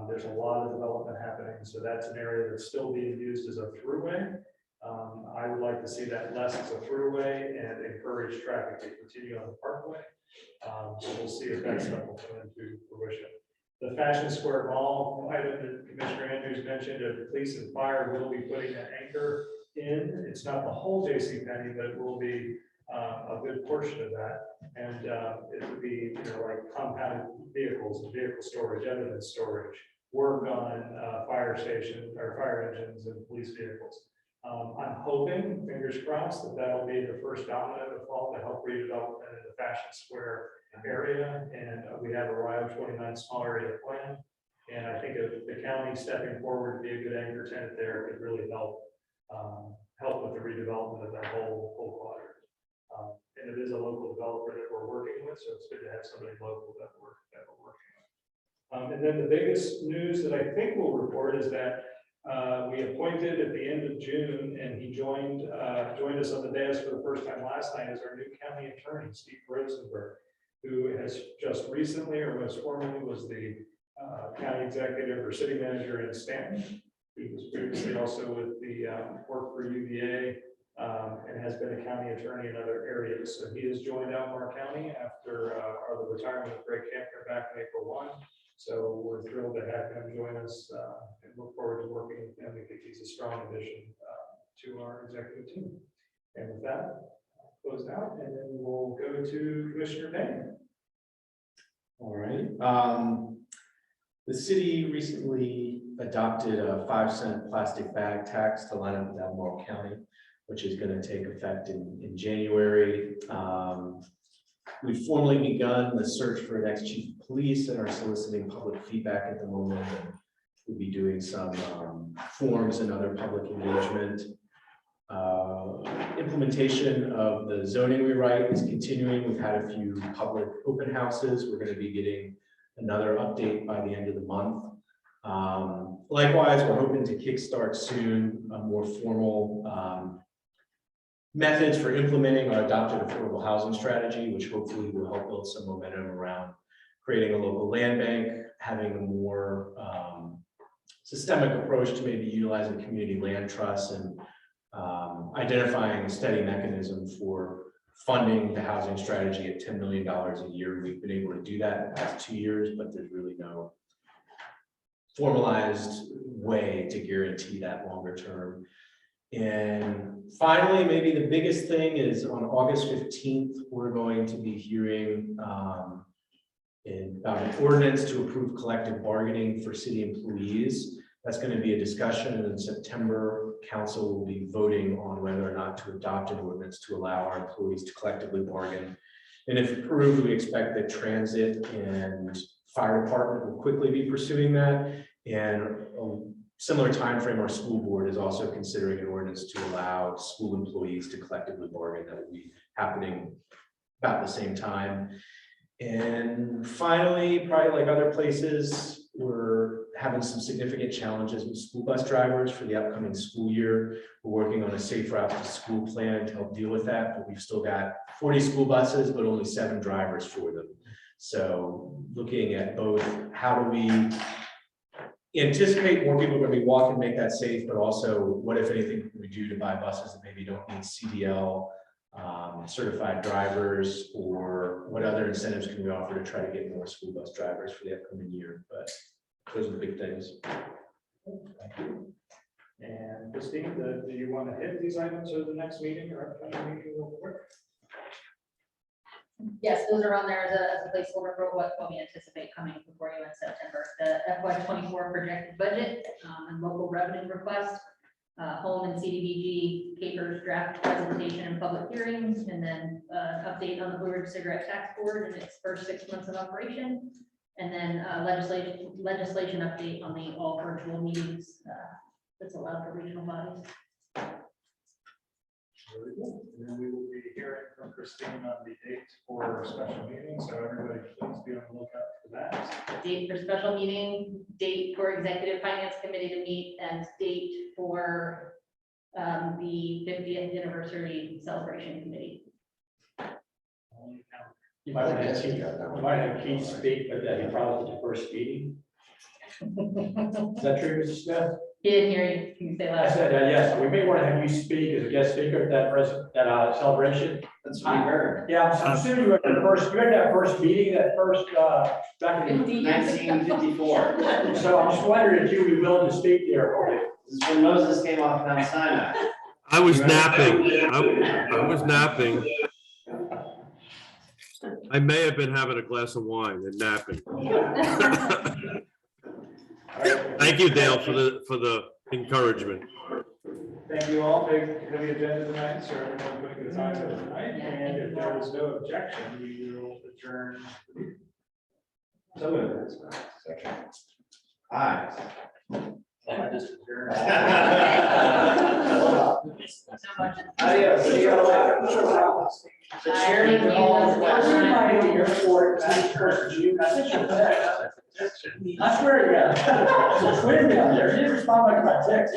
there's a lot of development happening. So that's an area that's still being used as a throughway. I would like to see that less as a throughway and encourage traffic to continue on the parkway. So we'll see if that stuff will come into fruition. The Fashion Square Mall item that Commissioner Andrews mentioned, of police and fire will be putting an anchor in. It's not the whole JCPenney, but it will be a good portion of that. And it would be, like compounded vehicles and vehicle storage, evidence storage, work on fire station or fire engines and police vehicles. I'm hoping, fingers crossed, that that'll be the first domino to fall to help redevelopment in the Fashion Square area. And we have a Rio 29 small area plan. And I think if the county stepping forward to be a good anchor tenant there could really help with the redevelopment of that whole quadrant. And it is a local developer that we're working with, so it's good to have somebody local that we're working with. And then the biggest news that I think we'll report is that we appointed at the end of June, and he joined us on the dais for the first time last night as our new county attorney, Steve Rosenberg, who has just recently, or most formally, was the county executive or city manager in Stanton. He was previously also with the work for UVA and has been a county attorney in other areas. So he has joined Albemarle County after the retirement of Greg Kampner back in April 1. So we're thrilled to have him join us and look forward to working with him. We think he's a strong addition to our executive team. And with that, I'll close out, and then we'll go to Commissioner Payne. All right. The city recently adopted a 5-cent plastic bag tax to line up with Albemarle County, which is going to take effect in January. We've formally begun the search for the next chief of police and are soliciting public feedback at the moment. And we'll be doing some forums and other public engagement. Implementation of the zoning rewrite is continuing. We've had a few public open houses. We're going to be getting another update by the end of the month. Likewise, we're hoping to kickstart soon a more formal methods for implementing our adopted affordable housing strategy, which hopefully will help build some momentum around creating a local land bank, having a more systemic approach to maybe utilizing community land trusts, and identifying a steady mechanism for funding the housing strategy at $10 million a year. We've been able to do that in the past 2 years, but there's really no formalized way to guarantee that longer term. And finally, maybe the biggest thing is on August 15th, we're going to be hearing about an ordinance to approve collective bargaining for city employees. That's going to be a discussion, and in September, council will be voting on whether or not to adopt an ordinance to allow our employees to collectively bargain. And if approved, we expect that transit and fire department will quickly be pursuing that. And a similar timeframe, our school board is also considering an ordinance to allow school employees to collectively bargain. That will be happening about the same time. And finally, probably like other places, we're having some significant challenges with school bus drivers for the upcoming school year. We're working on a safe route to school plan to help deal with that, but we've still got 40 school buses, but only 7 drivers for them. So looking at both, how do we anticipate more people are going to be walking, make that safe, but also what, if anything, can we do to buy buses that maybe don't need CDL certified drivers, or what other incentives can we offer to try to get more school bus drivers for the upcoming year? But those are the big things. Thank you. And Christine, do you want to hit these items for the next meeting or upcoming meeting real quick? Yes, those are on there as a placeholder for what we anticipate coming before you in September. The FY24 projected budget and local revenue request, home and CDBG papers, draft presentation and public hearings, and then update on the Blue Ridge Cigarette Tax Board in its first 6 months of operation, and then legislation update on the all virtual meetings that's allowed for regional bodies. Very good. And then we will be hearing from Christine on the date for a special meeting, so everybody please be on the lookout for that. Date for special meeting, date for executive finance committee to meet, and date for the 50th anniversary celebration committee. You might have Keith speak, but that he probably the first meeting. Is that true, Mr. Smith? He didn't hear you. Can you say I that? said, yes, we may want to have you speak as a guest speaker at that celebration. That's what we heard. Yeah, I'm assuming you had that first meeting, that first, back in 1954. So I'm just wondering if you'd be willing to speak there. This is when Moses came off Mount Sinai. I was napping. I was napping. I may have been having a glass of wine and napping. Thank you, Dale, for the encouragement. Thank you all for the agenda tonight, so everyone putting the time to tonight. And if there is no objection, we will adjourn. So moved. Aye. I just adjourned. Adios. See you later. The chairman of all the I swear to God. It's a twin down there. He didn't respond back to my text.